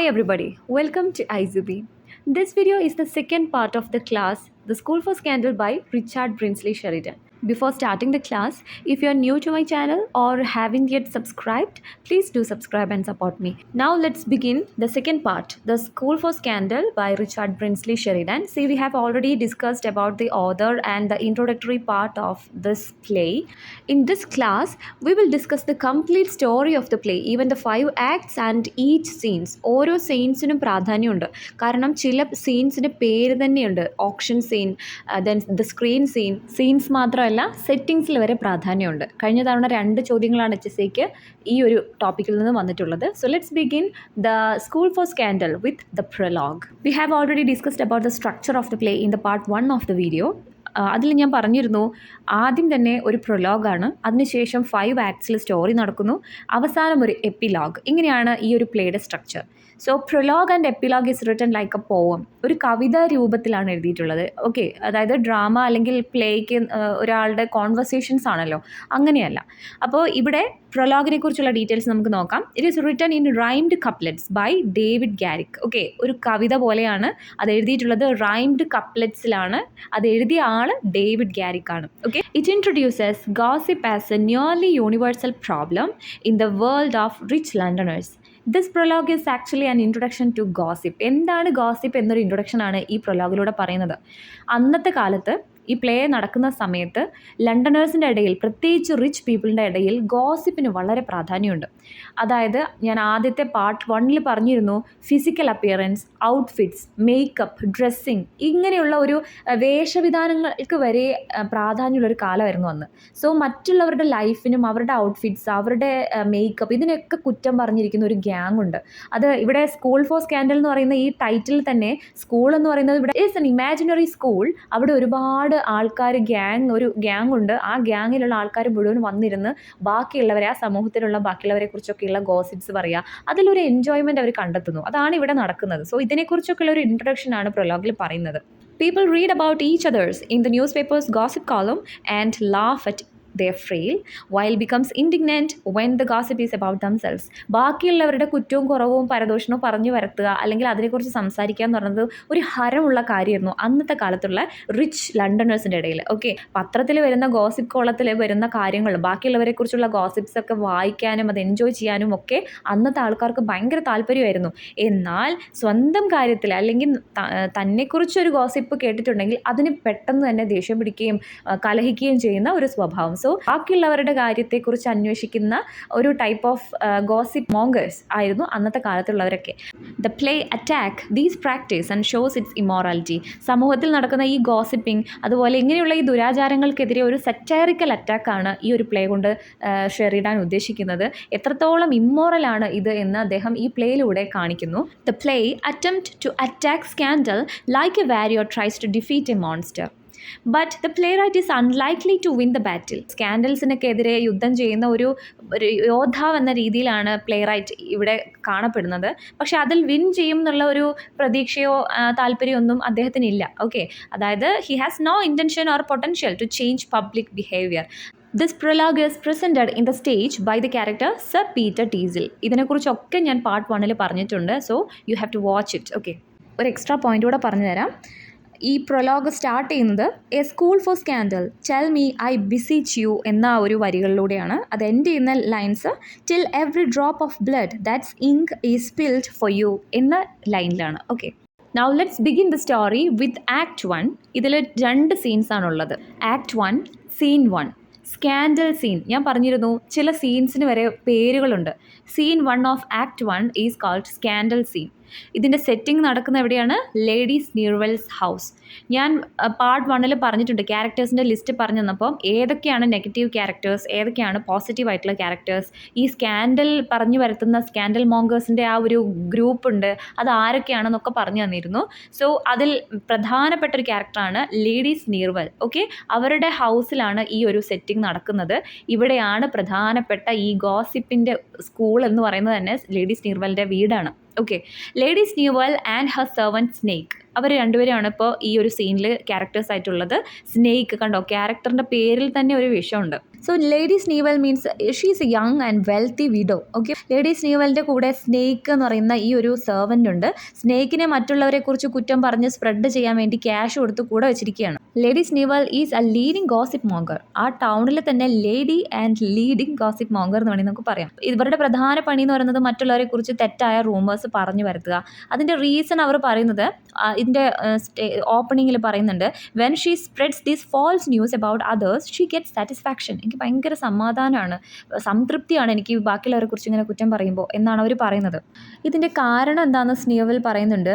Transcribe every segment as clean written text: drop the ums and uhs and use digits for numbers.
everybody, welcome to IZB. This video is the second part of the class, The School for Scandal by Richard Brinsley Sheridan. Before starting the class, if you are new to my channel or haven't yet subscribed, please do subscribe and support me. Now let's begin the second part, The School for Scandal by Richard Brinsley Sheridan. See, we have already discussed about the author and the introductory part of this play. In this class, we will discuss the complete story of the play, even the 5 acts and each scenes. ഓരോ സീൻസിനും പ്രാധാന്യമുണ്ട്. കാരണം ചില സീൻസിന് പേര് തന്നെയുണ്ട്. Option scene, then the screen scenes മാത്രമല്ല സെറ്റിങ്സിൽ വരെ പ്രാധാന്യമുണ്ട്. കഴിഞ്ഞ തവണ 2 ചോദ്യങ്ങളാണ് HSCക്ക് ഈ ഒരു ടോപ്പിക്കിൽ നിന്ന് വന്നിട്ടുള്ളത്. So let's begin the school for scandal with the prologue. We have already discussed about the structure of the play in the part 1 of the video. അതിൽ ഞാൻ പറഞ്ഞിരുന്നു, ആദ്യം തന്നെ ഒരു പ്രൊലോഗാണ്, അതിനുശേഷം 5 ആക്ട്സിൽ സ്റ്റോറി നടക്കുന്നു, അവസാനം ഒരു എപ്പിലോഗ്. ഇങ്ങനെയാണ് ഈ ഒരു പ്ലേയുടെ structure. So prologue and epilogue is written like a poem. ഒരു കവിത രൂപത്തിലാണ് എഴുതിയിട്ടുള്ളത്. ഓക്കെ, അതായത് ഡ്രാമ അല്ലെങ്കിൽ പ്ലേക്ക് ഒരാളുടെ കോൺവെർസേഷൻസ് ആണല്ലോ, അങ്ങനെയല്ല. അപ്പോൾ ഇവിടെ പ്രൊലോഗിനെ കുറിച്ചുള്ള ഡീറ്റെയിൽസ് നമുക്ക് നോക്കാം. It is written in rhymed couplets by David Garrick. Okay, ഒരു കവിത പോലെയാണ് അത് എഴുതിയിട്ടുള്ളത്, റൈംഡ് കപ്ലെറ്റ്സിലാണ്. അത് എഴുതിയ ആൾ ഡേവിഡ് ഗാരിക് ആണ്. Okay, it introduces gossip as a nearly universal problem in the world of rich Londoners. This prologue is actually an introduction to gossip. എന്താണ് gossip എന്നൊരു ഇൻട്രൊഡക്ഷനാണ് ഈ പ്രൊലോഗിലൂടെ പറയുന്നത്. അന്നത്തെ കാലത്ത് ഈ പ്ലേ നടക്കുന്ന സമയത്ത് ലണ്ടനേഴ്സിൻ്റെ ഇടയിൽ, പ്രത്യേകിച്ച് റിച്ച് പീപ്പിളിൻ്റെ ഇടയിൽ ഗോസിപ്പിന് വളരെ പ്രാധാന്യമുണ്ട്. അതായത് ഞാൻ ആദ്യത്തെ പാർട്ട് 1 പറഞ്ഞിരുന്നു, physical appearance, outfits, makeup, dressing, ഇങ്ങനെയുള്ള ഒരു വേഷവിധാനങ്ങൾക്ക് വരെ പ്രാധാന്യമുള്ളൊരു കാലമായിരുന്നു അന്ന്. സോ മറ്റുള്ളവരുടെ ലൈഫിനും അവരുടെ ഔട്ട്ഫിറ്റ്സ്, അവരുടെ മേക്കപ്പ്, ഇതിനൊക്കെ കുറ്റം പറഞ്ഞിരിക്കുന്ന ഒരു ഗ്യാങ് ഉണ്ട്. അത് ഇവിടെ സ്കൂൾ ഫോർ സ്കാൻഡൽ എന്ന് പറയുന്ന ഈ ടൈറ്റിൽ തന്നെ സ്കൂൾ എന്ന് പറയുന്നത് ഇവിടെ ഈസ് എൻ ഇമാജിനറി സ്കൂൾ. അവിടെ ഒരുപാട് ആൾക്കാർ, ഒരു ഗ്യാങ് ഉണ്ട്. ആ ഗ്യാങ്ങിലുള്ള ആൾക്കാർ മുഴുവൻ വന്നിരുന്ന് ബാക്കിയുള്ളവരെ, ആ സമൂഹത്തിലുള്ള ബാക്കിയുള്ളവരെ കുറിച്ചൊക്കെയുള്ള ഗോസിപ്സ് പറയുക, അതിലൊരു എൻജോയ്മെൻറ്റ് അവർ കണ്ടെത്തുന്നു. അതാണ് ഇവിടെ നടക്കുന്നത്. സോ ഇതിനെക്കുറിച്ചൊക്കെയുള്ള ഒരു ഇൻട്രൊഡക്ഷനാണ് പ്രൊലോഗിൽ പറയുന്നത്. People read about each others in the newspaper's gossip column and laugh at their frail, while becomes indignant when the gossip is about themselves. ബാക്കിയുള്ളവരുടെ കുറ്റവും കുറവും പരദോഷണവും പറഞ്ഞു വരുത്തുക, അല്ലെങ്കിൽ അതിനെക്കുറിച്ച് സംസാരിക്കുക എന്ന് പറയുന്നത് ഒരു ഹരമുള്ള കാര്യമായിരുന്നു അന്നത്തെ കാലത്തുള്ള റിച്ച് ലണ്ടനേഴ്സിൻ്റെ ഇടയിൽ. ഓക്കെ, പത്രത്തിൽ വരുന്ന ഗോസിപ്പ് കോളത്തിൽ വരുന്ന കാര്യങ്ങൾ, ബാക്കിയുള്ളവരെക്കുറിച്ചുള്ള ഗോസിപ്സ് ഒക്കെ വായിക്കാനും അത് എൻജോയ് ചെയ്യാനും ഒക്കെ അന്നത്തെ ആൾക്കാർക്ക് ഭയങ്കര താല്പര്യമായിരുന്നു. എന്നാൽ സ്വന്തം കാര്യത്തിൽ അല്ലെങ്കിൽ തന്നെക്കുറിച്ചൊരു ഗോസിപ്പ് കേട്ടിട്ടുണ്ടെങ്കിൽ അതിന് പെട്ടെന്ന് തന്നെ ദേഷ്യം പിടിക്കുകയും കലഹിക്കുകയും ചെയ്യുന്ന ഒരു സ്വഭാവം. സോ ബാക്കിയുള്ളവരുടെ കാര്യത്തെക്കുറിച്ച് അന്വേഷിക്കുന്ന ഒരു ടൈപ്പ് ഓഫ് ഗോസിപ്പ് മോങ്കേഴ്സ് ആയിരുന്നു അന്നത്തെ കാലത്തുള്ളവരൊക്കെ. The play attack these practice and shows its immorality. സമൂഹത്തിൽ നടക്കുന്ന ഈ ഗോസിപ്പിംഗ്, അതുപോലെ ഇങ്ങനെയുള്ള ഈ ദുരാചാരങ്ങൾക്കെതിരെ ഒരു സറ്റൈറിക്കൽ അറ്റാക്കാണ് ഈ ഒരു പ്ലേ കൊണ്ട് ഷെറിഡാൻ ഉദ്ദേശിക്കുന്നത്. എത്രത്തോളം ഇമ്മോറലാണ് ഇത് എന്ന് അദ്ദേഹം ഈ പ്ലേയിലൂടെ കാണിക്കുന്നു. The play attempt to attack scandal like a warrior tries to defeat a monster. But the playwright is unlikely to win the battle. സ്കാൻഡൽസിനൊക്കെതിരെ യുദ്ധം ചെയ്യുന്ന ഒരു യോദ്ധാവ് എന്ന രീതിയിലാണ് പ്ലേ റൈറ്റ് ഇവിടെ കാണപ്പെടുന്നത്. പക്ഷേ അതിൽ വിൻ ചെയ്യും എന്നുള്ള ഒരു പ്രതീക്ഷയോ താല്പര്യമൊന്നും അദ്ദേഹത്തിനില്ല. ഓക്കെ, അതായത് he has no intention or potential to change public behaviour. This prologue is presented in the stage by the character sir Peter Teazle. ഇതിനെക്കുറിച്ചൊക്കെ ഞാൻ പാർട്ട് 1 പറഞ്ഞിട്ടുണ്ട്. So you have to watch it. Okay, ഒരു extra point കൂടെ പറഞ്ഞു തരാം. ഈ പ്രൊലോഗ് start ചെയ്യുന്നത് a school for scandal tell me I beseech you എന്ന ഒരു വരികളിലൂടെയാണ്. അത് എൻഡ് ചെയ്യുന്ന lines till every drop of blood that's ink is spilled for you എന്ന ലൈനിലാണ്. Okay, now let's begin the story with act 1. ഇതിൽ 2 scenes ആണുള്ളത്. Act 1, scene 1, scandal scene. ഞാൻ പറഞ്ഞിരുന്നു ചില സീൻസിന് വരെ പേരുകളുണ്ട്. Scene 1 of act 1 is called scandal scene. ഇതിൻ്റെ സെറ്റിംഗ് നടക്കുന്ന എവിടെയാണ്? Lady Sneerwell's house. ഞാൻ പാർട്ട് 1 പറഞ്ഞിട്ടുണ്ട്, ക്യാരക്ടേഴ്സിൻ്റെ ലിസ്റ്റ് പറഞ്ഞു തന്നപ്പോൾ ഏതൊക്കെയാണ് നെഗറ്റീവ് ക്യാരക്ടേഴ്സ്, ഏതൊക്കെയാണ് പോസിറ്റീവ് ആയിട്ടുള്ള ക്യാരക്ടേഴ്സ്. ഈ സ്കാൻഡൽ പറഞ്ഞു വരുത്തുന്ന സ്കാൻഡൽ മോങ്കേഴ്സിൻ്റെ ആ ഒരു ഗ്രൂപ്പ് ഉണ്ട്, അത് ആരൊക്കെയാണെന്നൊക്കെ പറഞ്ഞു തന്നിരുന്നു. സോ അതിൽ പ്രധാനപ്പെട്ട ഒരു ക്യാരക്ടറാണ് ലേഡി സ്നീർവെൽ. ഓക്കെ, അവരുടെ ഹൗസിലാണ് ഈ ഒരു സെറ്റിംഗ് നടക്കുന്നത്. ഇവിടെയാണ് പ്രധാനപ്പെട്ട ഈ ഗോസിപ്പിൻ്റെ സ്കൂൾ എന്ന് പറയുന്നത് തന്നെ ലേഡി സ്നീർവെലിൻ്റെ വീടാണ്. Okay, Lady Sneewell and her servant Snake. അവർ രണ്ടുപേരാണ് ഇപ്പോൾ ഈ ഒരു സീനിൽ ക്യാരക്ടേഴ്സ് ആയിട്ടുള്ളത്. സ്നേക്ക് കണ്ടോ, ക്യാരക്ടറിൻ്റെ പേരിൽ തന്നെ ഒരു വിഷയമുണ്ട്. So lady Sneerwell means she is a young and wealthy widow. Okay, lady സ്നീവലിൻ്റെ കൂടെ സ്നേക്ക് എന്ന് പറയുന്ന ഈ ഒരു സെർവൻ്റ് ഉണ്ട്. സ്നേക്കിനെ മറ്റുള്ളവരെ കുറിച്ച് കുറ്റം പറഞ്ഞ് സ്പ്രെഡ് ചെയ്യാൻ വേണ്ടി ക്യാഷ് കൊടുത്ത് കൂടെ വെച്ചിരിക്കുകയാണ്. Lady Sneerwell is a leading gossip monger. ആ ടൗണിൽ തന്നെ lady and leading gossip monger എന്ന് വേണമെങ്കിൽ നമുക്ക് പറയാം. ഇവരുടെ പ്രധാന പണി എന്ന് പറയുന്നത് മറ്റുള്ളവരെ കുറിച്ച് തെറ്റായ റൂമേഴ്സ് പറഞ്ഞു വരുത്തുക. അതിൻ്റെ റീസൺ അവർ പറയുന്നത് ഇതിൻ്റെ ഓപ്പണിങ്ങിൽ പറയുന്നുണ്ട്, when she spreads these false news about others she get satisfaction. എനിക്ക് ഭയങ്കര സമാധാനമാണ്, സംതൃപ്തിയാണ് എനിക്ക് ബാക്കിയുള്ളവരെ കുറിച്ച് ഇങ്ങനെ കുറ്റം പറയുമ്പോൾ എന്നാണ് അവർ പറയുന്നത്. ഇതിൻ്റെ കാരണം എന്താണെന്ന് സ്നീവൽ പറയുന്നുണ്ട്.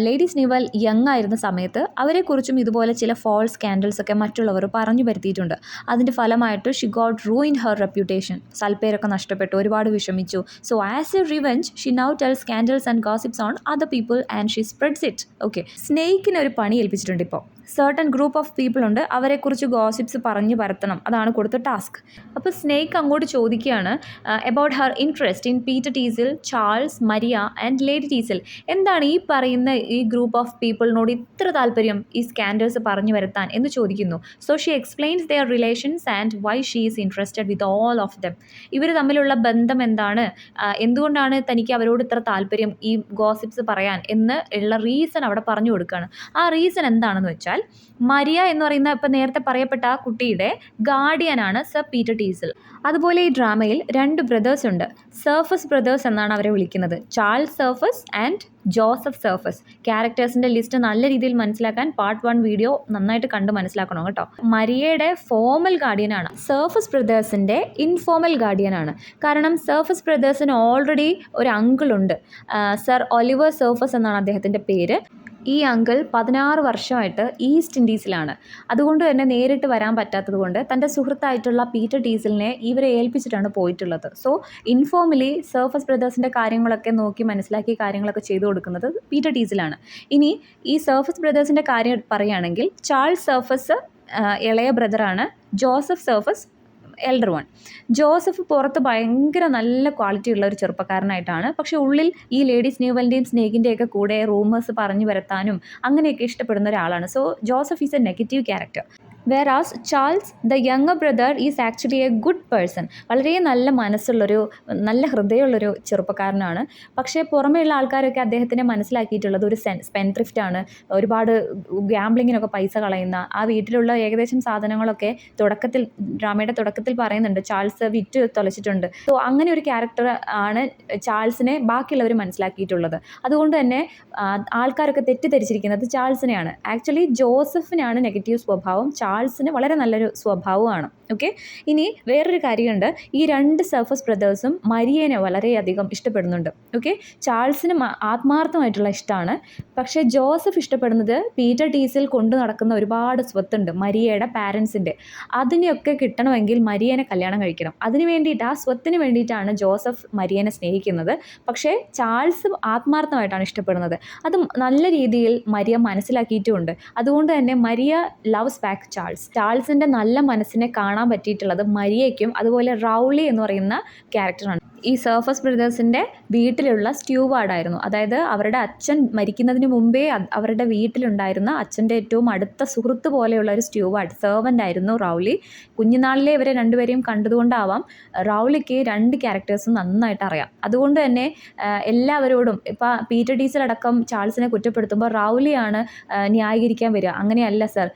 ലേഡി സ്നീവൽ യങ് ആയിരുന്ന സമയത്ത് അവരെക്കുറിച്ചും ഇതുപോലെ ചില ഫോൾസ് സ്കാൻഡൽസ് ഒക്കെ മറ്റുള്ളവർ പറഞ്ഞു വരുത്തിയിട്ടുണ്ട്. അതിൻ്റെ ഫലമായിട്ട് she got ruin her reputation. സൽപ്പേരൊക്കെ നഷ്ടപ്പെട്ടു, ഒരുപാട് വിഷമിച്ചു. So as a revenge she now tell scandals and gossips on other people and she spreads it. Okay, സ്നേക്കിന് ഒരു പണി ഏൽപ്പിച്ചിട്ടുണ്ട്. ഇപ്പോൾ സർട്ടൺ ഗ്രൂപ്പ് ഓഫ് പീപ്പിൾ ഉണ്ട്, അവരെക്കുറിച്ച് ഗോസിപ്സ് പറഞ്ഞു പരത്തണം, അതാണ് കൊടുത്ത ടാസ്ക്. അപ്പോൾ സ്നേക്ക് അങ്ങോട്ട് ചോദിക്കുകയാണ് about her interest in Peter Teazle, Charles, Maria and lady Teazle. എന്താണ് ഈ പറയുന്ന ഈ ഗ്രൂപ്പ് ഓഫ് പീപ്പിളിനോട് ഇത്ര താല്പര്യം ഈ സ്കാൻഡൽസ് പറഞ്ഞു വരുത്താൻ എന്ന് ചോദിക്കുന്നു. So she explains their relations and why she is interested with all of them. ഇവർ തമ്മിലുള്ള ബന്ധം എന്താണ്, എന്തുകൊണ്ടാണ് തനിക്ക് അവരോട് ഇത്ര താല്പര്യം ഈ ഗോസിപ്സ് പറയാൻ എന്ന് ഉള്ള റീസൺ അവിടെ പറഞ്ഞു കൊടുക്കുകയാണ്. ആ റീസൺ എന്താണെന്ന് വെച്ചാൽ, മരിയ എന്ന് പറയുന്ന ഇപ്പം നേരത്തെ പറയപ്പെട്ട ആ കുട്ടിയുടെ ഗാർഡിയനാണ് സർ പീറ്റർ ടീസിൽ. അതുപോലെ ഈ ഡ്രാമയിൽ 2 ബ്രദേഴ്സ് ഉണ്ട്. സർഫസ് ബ്രദേഴ്സ് എന്നാണ് അവരെ വിളിക്കുന്നത്, Charles Surface and Joseph Surface. ക്യാരക്ടേഴ്സിൻ്റെ ലിസ്റ്റ് നല്ല രീതിയിൽ മനസ്സിലാക്കാൻ പാർട്ട് 1 വീഡിയോ നന്നായിട്ട് കണ്ട് മനസ്സിലാക്കണം കേട്ടോ. മരിയയുടെ ഫോർമൽ ഗാർഡിയനാണ്, സർഫസ് ബ്രദേഴ്സിൻ്റെ ഇൻഫോർമൽ ഗാർഡിയനാണ്. കാരണം സർഫസ് ബ്രദേഴ്സിന് ഓൾറെഡി ഒരു അങ്കിളുണ്ട്, സർ ഒലിവർ സർഫസ് എന്നാണ് അദ്ദേഹത്തിൻ്റെ പേര്. ഈ അങ്കിൾ 16 വർഷമായിട്ട് ഈസ്റ്റ് ഇൻഡീസിലാണ്. അതുകൊണ്ട് തന്നെ നേരിട്ട് വരാൻ പറ്റാത്തത് കൊണ്ട് തൻ്റെ സുഹൃത്തായിട്ടുള്ള പീറ്റർ ടീസിലിനെ ഇവരെ ഏൽപ്പിച്ചിട്ടാണ് പോയിട്ടുള്ളത്. സോ ഇൻഫോർമലി സർഫസ് ബ്രദേഴ്സിൻ്റെ കാര്യങ്ങളൊക്കെ നോക്കി മനസ്സിലാക്കി കാര്യങ്ങളൊക്കെ ചെയ്തു കൊടുക്കുന്നത് പീറ്റർ ടീസിലാണ്. ഇനി ഈ സർഫസ് ബ്രദേഴ്സിൻ്റെ കാര്യം പറയുകയാണെങ്കിൽ, ചാൾസ് സർഫസ് ഇളയ ബ്രദറാണ്, ജോസഫ് സർഫസ് എൽഡർ വൺ. ജോസഫ് പുറത്ത് ഭയങ്കര നല്ല ക്വാളിറ്റി ഉള്ള ഒരു ചെറുപ്പക്കാരനായിട്ടാണ്, പക്ഷെ ഉള്ളിൽ ഈ ലേഡി സ്നീവലിൻ്റെയും സ്നേഹിൻ്റെയൊക്കെ കൂടെ റൂമേഴ്സ് പറഞ്ഞു വരുത്താനും അങ്ങനെയൊക്കെ ഇഷ്ടപ്പെടുന്ന ഒരാളാണ്. So Joseph is A negative character. വേറാസ് Charles the younger brother is actually A good person. വളരെ നല്ല മനസ്സുള്ളൊരു, നല്ല ഹൃദയമുള്ളൊരു ചെറുപ്പക്കാരനാണ്. പക്ഷേ പുറമേയുള്ള ആൾക്കാരൊക്കെ അദ്ദേഹത്തിനെ മനസ്സിലാക്കിയിട്ടുള്ളത് ഒരു സ്പെൻഡ്രിഫ്റ്റാണ്, ഒരുപാട് ഗാംബ്ലിങ്ങിനൊക്കെ പൈസ കളയുന്ന. ആ വീട്ടിലുള്ള ഏകദേശം സാധനങ്ങളൊക്കെ ഡ്രാമയുടെ തുടക്കത്തിൽ പറയുന്നുണ്ട്, ചാൾസ് വിറ്റ് തൊലച്ചിട്ടുണ്ട്. സോ അങ്ങനെ ഒരു ക്യാരക്ടർ ആണ് ചാൾസിനെ ബാക്കിയുള്ളവർ മനസ്സിലാക്കിയിട്ടുള്ളത്. അതുകൊണ്ട് തന്നെ ആൾക്കാരൊക്കെ തെറ്റിദ്ധരിച്ചിരിക്കുന്നത് ചാൾസിനെയാണ്. ആക്ച്വലി ജോസഫിനാണ് നെഗറ്റീവ് സ്വഭാവം, ചാൾസിന് വളരെ നല്ലൊരു സ്വഭാവമാണ്. ഓക്കെ, ഇനി വേറൊരു കാര്യമുണ്ട്, ഈ 2 സർഫസ് ബ്രദേഴ്സും മരിയനെ വളരെയധികം ഇഷ്ടപ്പെടുന്നുണ്ട്. ഓക്കെ, ചാൾസിന് ആത്മാർത്ഥമായിട്ടുള്ള ഇഷ്ടമാണ്. പക്ഷേ ജോസഫ് ഇഷ്ടപ്പെടുന്നത് പീറ്റർ ടീസിൽ കൊണ്ടു നടക്കുന്ന ഒരുപാട് സ്വത്തുണ്ട് മരിയയുടെ പാരൻസിൻ്റെ. അതിനെയൊക്കെ കിട്ടണമെങ്കിൽ മരിയനെ കല്യാണം കഴിക്കണം. അതിന് വേണ്ടിയിട്ട്, ആ സ്വത്തിന് വേണ്ടിയിട്ടാണ് ജോസഫ് മരിയനെ സ്നേഹിക്കുന്നത്. പക്ഷേ ചാൾസ് ആത്മാർത്ഥമായിട്ടാണ് ഇഷ്ടപ്പെടുന്നത്. അത് നല്ല രീതിയിൽ മരിയ മനസ്സിലാക്കിയിട്ടുമുണ്ട്. അതുകൊണ്ട് തന്നെ മരിയ ലവ്സ് ബാക്ക് ചാൾസിൻ്റെ നല്ല മനസ്സിനെ കാണാൻ പറ്റിയിട്ടുള്ളത് മരിയയ്ക്കും അതുപോലെ റൗളി എന്ന് പറയുന്ന ക്യാരക്ടറാണ്. ഈ സർഫസ് ബ്രദേഴ്സിൻ്റെ വീട്ടിലുള്ള സ്റ്റ്യൂവാർഡായിരുന്നു. അതായത് അവരുടെ അച്ഛൻ മരിക്കുന്നതിന് മുമ്പേ അവരുടെ വീട്ടിലുണ്ടായിരുന്ന അച്ഛൻ്റെ ഏറ്റവും അടുത്ത സുഹൃത്ത് പോലെയുള്ള ഒരു സ്റ്റ്യൂവാർഡ്, സെർവൻ്റ് ആയിരുന്നു റൗളി. കുഞ്ഞുനാളിലെ ഇവരെ രണ്ടുപേരെയും കണ്ടതുകൊണ്ടാവാം റൗളിക്ക് 2 ക്യാരക്ടേഴ്സും നന്നായിട്ട് അറിയാം. അതുകൊണ്ട് തന്നെ എല്ലാവരോടും, ഇപ്പോൾ പീറ്റർ ടീസിലടക്കം ചാൾസിനെ കുറ്റപ്പെടുത്തുമ്പോൾ റൗളിയാണ് ന്യായീകരിക്കാൻ വരിക. അങ്ങനെയല്ല സർ,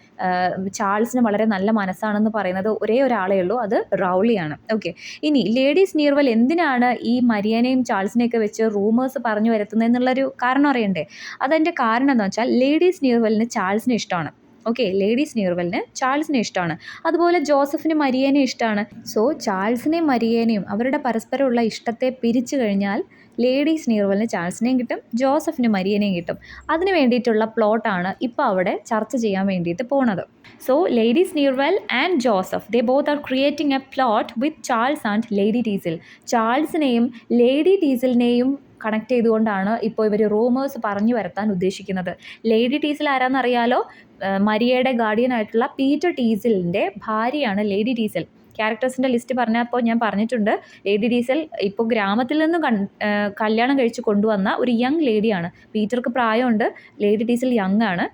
ചാൾസിന് വളരെ നല്ല മനസ്സാണെന്ന് പറയുന്നത് ഒരേ ഒരാളേ ഉള്ളൂ, അത് റൗളിയാണ്. ഓക്കെ, ഇനി ലേഡി സ്നീർവൽ എന്തിനാണ് ഈ മരിയനെയും ചാൾസിനെയൊക്കെ വെച്ച് റൂമേഴ്സ് പറഞ്ഞു വരുത്തുന്നത് എന്നുള്ളൊരു കാരണം അറിയണ്ടേ? അതിൻ്റെ കാരണം എന്താണെന്ന് വെച്ചാൽ, ലേഡി സ്നീർവലിന് ചാൾസിനെ ഇഷ്ടമാണ്. ഓക്കെ, ലേഡി സ്നീർവലിന് ചാൾസിനെ ഇഷ്ടമാണ്. അതുപോലെ ജോസഫിന് മരിയനെ ഇഷ്ടമാണ്. സോ ചാൾസിനെയും മരിയനെയും അവരുടെ പരസ്പരമുള്ള ഇഷ്ടത്തെ പിരിച്ചു കഴിഞ്ഞാൽ ലേഡി സ്നീർവലിന് ചാൾസിനെയും കിട്ടും, ജോസഫിന് മരിയനെയും കിട്ടും. അതിന് വേണ്ടിയിട്ടുള്ള പ്ലോട്ടാണ് ഇപ്പോൾ അവിടെ ചർച്ച ചെയ്യാൻ വേണ്ടിയിട്ട് പോകുന്നത്. So Lady Sneerwell and Joseph, they both are creating a plot with Charles and Lady Teasel. ചാൾസിനെയും ലേഡി ടീസലിനെയും കണക്ട് ചെയ്തുകൊണ്ടാണ് ഇപ്പോൾ ഇവർ റൂമേഴ്സ് പറഞ്ഞു വരുത്താൻ ഉദ്ദേശിക്കുന്നത്. ലേഡി ടീസൽ ആരാന്നറിയാലോ, മരിയയുടെ ഗാർഡിയനായിട്ടുള്ള പീറ്റർ ടീസലിൻ്റെ ഭാര്യയാണ് ലേഡി ടീസൽ. ക്യാരക്ടേഴ്സിൻ്റെ ലിസ്റ്റ് പറഞ്ഞപ്പോൾ ഞാൻ പറഞ്ഞിട്ടുണ്ട്, ലേഡി ഡീസൽ ഇപ്പോൾ ഗ്രാമത്തിൽ നിന്നും കല്യാണം കഴിച്ച് കൊണ്ടുവന്ന ഒരു യങ് ലേഡിയാണ്. പീറ്റർക്ക് പ്രായമുണ്ട്, ലേഡി ഡീസൽ യങ് ആണ്.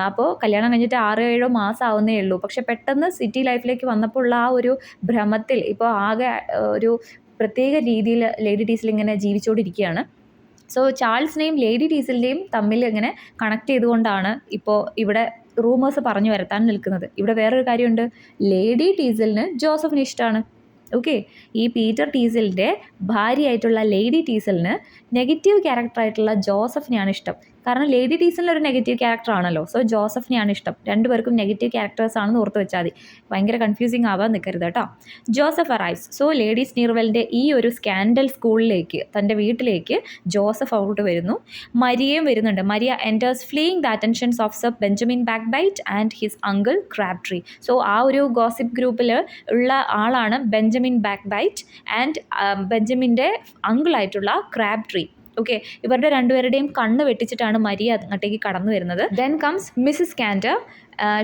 അപ്പോൾ കല്യാണം കഴിഞ്ഞിട്ട് 6-7 മാസം ആവുന്നേ ഉള്ളൂ. പക്ഷെ പെട്ടെന്ന് സിറ്റി ലൈഫിലേക്ക് വന്നപ്പോൾ ഉള്ള ആ ഒരു ഭ്രമത്തിൽ ഇപ്പോൾ ആകെ ഒരു പ്രത്യേക രീതിയിൽ ലേഡി ഡീസൽ ഇങ്ങനെ ജീവിച്ചുകൊണ്ടിരിക്കുകയാണ്. സോ ചാൾസിനെയും ലേഡി ഡീസലിൻ്റെയും തമ്മിൽ ഇങ്ങനെ കണക്ട് ചെയ്തുകൊണ്ടാണ് ഇപ്പോൾ ഇവിടെ റൂമേഴ്സ് പറഞ്ഞു വരുത്താൻ നിൽക്കുന്നത്. ഇവിടെ വേറൊരു കാര്യമുണ്ട്, ലേഡി ഡീസലിന് ജോസഫിന് ഇഷ്ടമാണ്. ഓക്കെ, ഈ പീറ്റർ ടീസലിൻ്റെ ഭാര്യയായിട്ടുള്ള ലേഡി ടീസലിന് നെഗറ്റീവ് ക്യാരക്ടറായിട്ടുള്ള ജോസഫിനെയാണ് ഇഷ്ടം. കാരണം ലേഡി ടീസലിനൊരു നെഗറ്റീവ് ക്യാരക്ടർ ആണല്ലോ. സോ ജോസഫിനെയാണ് ഇഷ്ടം. രണ്ടുപേർക്കും നെഗറ്റീവ് ക്യാരക്ടേഴ്സ് ആണെന്ന് ഓർത്ത് വെച്ചാൽ മതി. ഭയങ്കര കൺഫ്യൂസിങ് ആവാൻ നിൽക്കരുത് കേട്ടോ. Joseph arrives. സോ ലേഡി സ്നീർവെലിൻ്റെ ഈ ഒരു സ്കാൻഡൽ സ്കൂളിലേക്ക്, തൻ്റെ വീട്ടിലേക്ക് ജോസഫ് അങ്ങോട്ട് വരുന്നു. മരിയയും വരുന്നുണ്ട്. Maria enters fleeing the attentions of sir Benjamin Backbite and his uncle Crabtree. So ആ ഒരു ഗോസിപ്പ് ഗ്രൂപ്പിൽ ഉള്ള ആളാണ് ബെഞ്ചമിൻ ബാക്ക്ബൈറ്റ് ആൻഡ് ബെഞ്ചമിൻ്റെ അങ്കിളായിട്ടുള്ള ക്രാബ്ട്രീ. ഓക്കെ, ഇവരുടെ രണ്ടുപേരുടെയും കണ്ണ് വെട്ടിച്ചിട്ടാണ് മരിയ അങ്ങോട്ടേക്ക് കടന്നു വരുന്നത്. Then comes Mrs Candour.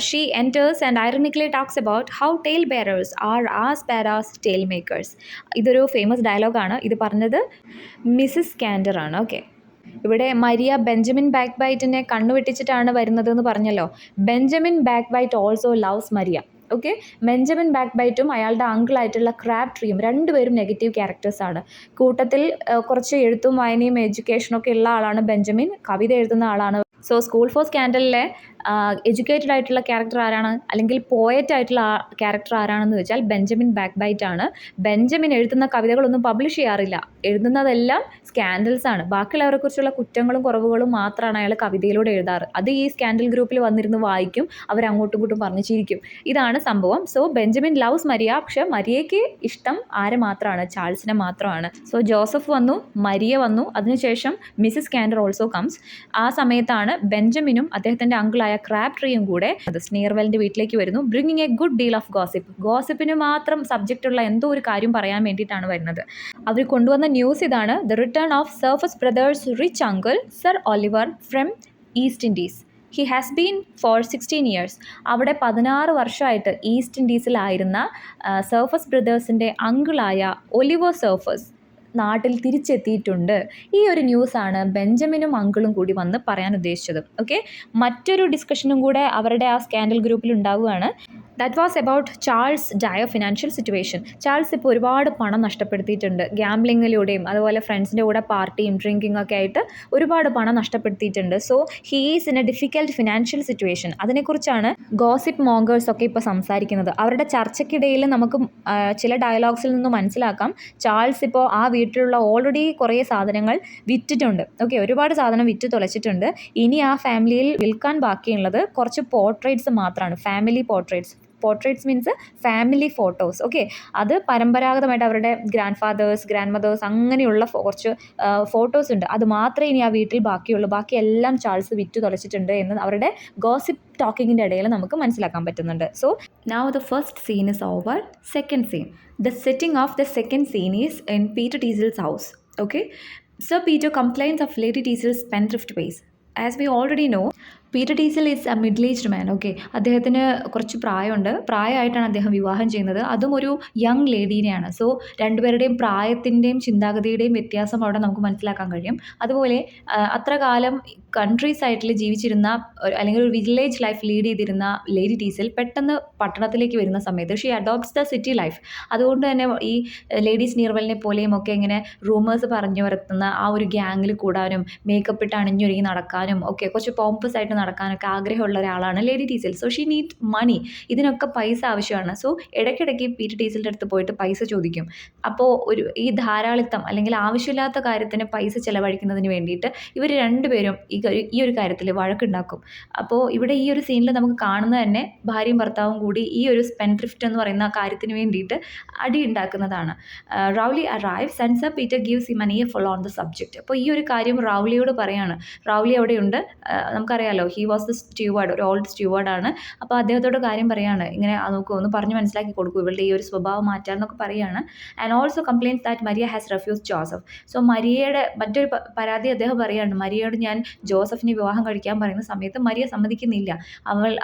She enters and ironically talks about how tale bearers are as bad as tale makers. ഇതൊരു ഫേമസ് ഡയലോഗാണ്. ഇത് പറഞ്ഞത് മിസ്സിസ് കാൻഡർ ആണ്. ഓക്കെ, ഇവിടെ മരിയ ബെഞ്ചമിൻ ബാക്ക്ബൈറ്റിനെ കണ്ണുവെട്ടിച്ചിട്ടാണ് വരുന്നത് എന്ന് പറഞ്ഞല്ലോ. Benjamin Backbite also loves Maria. Okay, Benjamin ബാക്ക്ബൈറ്റും അയാളുടെ അങ്കിളായിട്ടുള്ള ക്രാബ്ട്രീയും രണ്ടുപേരും നെഗറ്റീവ് ക്യാരക്ടേഴ്സാണ്. കൂട്ടത്തിൽ കുറച്ച് എഴുത്തും വായനയും എഡ്യൂക്കേഷനൊക്കെ ഉള്ള ആളാണ് ബെഞ്ചമിൻ. കവിത എഴുതുന്ന ആളാണ്. സോ സ്കൂൾ ഫോർ സ്കാൻഡലിലെ എഡ്യൂക്കേറ്റഡ് ആയിട്ടുള്ള ക്യാരക്ടർ ആരാണ്, അല്ലെങ്കിൽ പോയറ്റ് ആയിട്ടുള്ള ക്യാരക്ടർ ആരാണെന്ന് വെച്ചാൽ ബെഞ്ചമിൻ ബാക്ക്ബൈറ്റ് ആണ്. ബെഞ്ചമിൻ എഴുതുന്ന കവിതകളൊന്നും പബ്ലിഷ് ചെയ്യാറില്ല. എഴുതുന്നതെല്ലാം സ്കാൻഡൽസ് ആണ്. ബാക്കിയുള്ളവരെ കുറിച്ചുള്ള കുറ്റങ്ങളും കുറവുകളും മാത്രമാണ് അയാൾ കവിതയിലൂടെ എഴുതാറ്. അത് ഈ സ്കാൻഡൽ ഗ്രൂപ്പിൽ വന്നിരുന്ന് വായിക്കും, അവരങ്ങോട്ടും ഇങ്ങോട്ടും പറഞ്ഞു ചിരിക്കും. ഇതാണ് സംഭവം. So Benjamin loves Maria. പക്ഷെ മരിയയ്ക്ക് ഇഷ്ടം ആരെ മാത്രമാണ്, ചാൾസിനെ മാത്രമാണ്. സോ ജോസഫ് വന്നു, മരിയ വന്നു, അതിനുശേഷം മിസ്സിസ് കാൻഡർ ഓൾസോ കംസ്. ആ സമയത്താണ് ബെഞ്ചമിനും അദ്ദേഹത്തിൻ്റെ അങ്കിളായ ക്രാബ്ട്രീയും കൂടെ സ്നീർവെലിൻ്റെ വീട്ടിലേക്ക് വരുന്നു. Bringing a good deal of gossip. ഗോസിപ്പിന് മാത്രം സബ്ജക്റ്റുള്ള എന്തോ ഒരു കാര്യം പറയാൻ വേണ്ടിയിട്ടാണ് വരുന്നത്. അവർ കൊണ്ടുവന്ന ന്യൂസ് ഇതാണ്: the return of Surface brothers rich uncle sir Oliver from East Indies. He has been for 16 years. അവിടെ 16 വർഷമായിട്ട് ഈസ്റ്റ് ഇൻഡീസിലായിരുന്ന സർഫസ് ബ്രദേഴ്സിൻ്റെ അങ്കിളായ ഒലിവർ സർഫസ് നാട്ടിൽ തിരിച്ചെത്തിയിട്ടുണ്ട്. ഈ ഒരു ന്യൂസാണ് ബെഞ്ചമിനും അങ്കിളും കൂടി വന്ന് പറയാൻ ഉദ്ദേശിച്ചത്. ഓക്കെ, മറ്റൊരു ഡിസ്കഷനും കൂടെ അവരുടെ ആ സ്കാൻഡൽ ഗ്രൂപ്പിൽ ഉണ്ടാവുകയാണ്. That was about Charles dire financial situation. Charles ഇപ്പോൾ ഒരുപാട് പണം നഷ്ടപ്പെടുത്തിയിട്ടുണ്ട്. ഗ്യാംബ്ലിങ്ങിലൂടെയും അതുപോലെ ഫ്രണ്ട്സിൻ്റെ കൂടെ പാർട്ടിയും ഡ്രിങ്കിങ് ഒക്കെ ആയിട്ട് ഒരുപാട് പണം നഷ്ടപ്പെടുത്തിയിട്ടുണ്ട്. So he is in a difficult financial situation. അതിനെക്കുറിച്ചാണ് ഗോസിപ്പ് മോങ്കേഴ്സ് ഒക്കെ ഇപ്പോൾ സംസാരിക്കുന്നത്. അവരുടെ ചർച്ചയ്ക്കിടയിൽ നമുക്ക് ചില ഡയലോഗ്സിൽ നിന്ന് മനസ്സിലാക്കാം, ചാൾസ് ഇപ്പോൾ ആ വീട്ടിലുള്ള ഓൾറെഡി കുറേ സാധനങ്ങൾ വിറ്റിട്ടുണ്ട്. ഓക്കെ, ഒരുപാട് സാധനം വിറ്റ് തുലച്ചിട്ടുണ്ട്. ഇനി ആ ഫാമിലിയിൽ വിൽക്കാൻ ബാക്കിയുള്ളത് കുറച്ച് പോർട്രേറ്റ്സ് മാത്രമാണ്. Family portraits means family photos. Okay, അത് പരമ്പരാഗതമായിട്ട് അവരുടെ ഗ്രാൻഡ് ഫാദേഴ്സ്, ഗ്രാൻഡ് മദേഴ്സ് അങ്ങനെയുള്ള കുറച്ച് ഫോട്ടോസ് ഉണ്ട്. അത് മാത്രമേ ഇനി ആ വീട്ടിൽ ബാക്കിയുള്ളൂ. ബാക്കി എല്ലാം ചാൾസ് വിറ്റ് തുലച്ചിട്ടുണ്ട് എന്ന് അവരുടെ ഗോസിപ്പ് ടോക്കിങ്ങിൻ്റെ ഇടയിൽ നമുക്ക് മനസ്സിലാക്കാൻ പറ്റുന്നുണ്ട്. So now the first scene is over. Second scene, the setting of the second scene is in Peter Teazle's house. Okay, Sir Peter complains of Lady Teasel's spendthrift ways. As we already know, Peter Teazle is a middle aged man. Okay, അദ്ദേഹത്തിന് കുറച്ച് പ്രായമുണ്ട്. പ്രായമായിട്ടാണ് അദ്ദേഹം വിവാഹം ചെയ്യുന്നത്, അതും ഒരു young ലേഡീനെയാണ്. So രണ്ടുപേരുടെയും പ്രായത്തിൻ്റെയും ചിന്താഗതിയുടെയും വ്യത്യാസം അവിടെ നമുക്ക് മനസ്സിലാക്കാൻ കഴിയും. അതുപോലെ അത്ര കാലം കൺട്രി സൈഡിൽ ജീവിച്ചിരുന്ന അല്ലെങ്കിൽ ഒരു വില്ലേജ് ലൈഫ് ലീഡ് ചെയ്തിരുന്ന ലേഡി ടീസൽ പെട്ടെന്ന് പട്ടണത്തിലേക്ക് വരുന്ന സമയത്ത് she adopts the city life. അതുകൊണ്ട് തന്നെ ഈ ലേഡി സ്നീർവെലിനെ പോലെയും ഒക്കെ ഇങ്ങനെ റൂമേഴ്സ് പറഞ്ഞു വരുത്തുന്ന ആ ഒരു ഗ്യാങ്ങിൽ കൂടാനും മേക്കപ്പ് ഇട്ട് അണിഞ്ഞൊരുങ്ങി നടക്കാനും ഒക്കെ കുറച്ച് പോംപസ് ആയിട്ട് നടക്കാനൊക്കെ ആഗ്രഹമുള്ള ഒരാളാണ് lady Teazle. So she need money. ഇതിനൊക്കെ പൈസ ആവശ്യമാണ്. സോ ഇടയ്ക്കിടയ്ക്ക് പീറ്റർ ടീസലിൻ്റെ അടുത്ത് പോയിട്ട് പൈസ ചോദിക്കും. അപ്പോൾ ഈ ധാരാളിത്തം അല്ലെങ്കിൽ ആവശ്യമില്ലാത്ത കാര്യത്തിന് പൈസ ചിലവഴിക്കുന്നതിന് വേണ്ടിയിട്ട് ഇവർ രണ്ടുപേരും ഈ ഒരു കാര്യത്തിൽ വഴക്കുണ്ടാക്കും. അപ്പോൾ ഇവിടെ ഈ ഒരു സീനിൽ നമുക്ക് കാണുന്നത് തന്നെ ഭാര്യയും ഭർത്താവും കൂടി ഈ ഒരു സ്പെൻഡ്രിഫ്റ്റ് എന്ന് പറയുന്ന കാര്യത്തിന് വേണ്ടിയിട്ട് അടി ഉണ്ടാക്കുന്നതാണ്. Rowley arrives and sir Peter gives him an earful on the subject. അപ്പോൾ ഈ ഒരു കാര്യം റൗലിയോട് പറയാണ്. റൗലി അവിടെയുണ്ട്. നമുക്കറിയാലോ, ഹി വാസ് ദ സ്റ്റ്യൂവാർഡ്, ഒരു ഓൾഡ് സ്റ്റ്യൂവാർഡാണ്. അപ്പോൾ അദ്ദേഹത്തോട് കാര്യം പറയാണ്, ഇങ്ങനെ നോക്കൂ ഒന്ന് പറഞ്ഞ് മനസ്സിലാക്കി കൊടുക്കൂ ഇവളുടെ ഈ ഒരു സ്വഭാവം മാറ്റാമെന്നൊക്കെ പറയുകയാണ്. And also complains that Maria has refuse Joseph. So മരിയയുടെ മറ്റൊരു പരാതി അദ്ദേഹം പറയുകയാണ്, മരിയയോട് ഞാൻ ജോസഫിനെ വിവാഹം കഴിക്കാൻ പറയുന്ന സമയത്ത് മരിയ സമ്മതിക്കുന്നില്ല.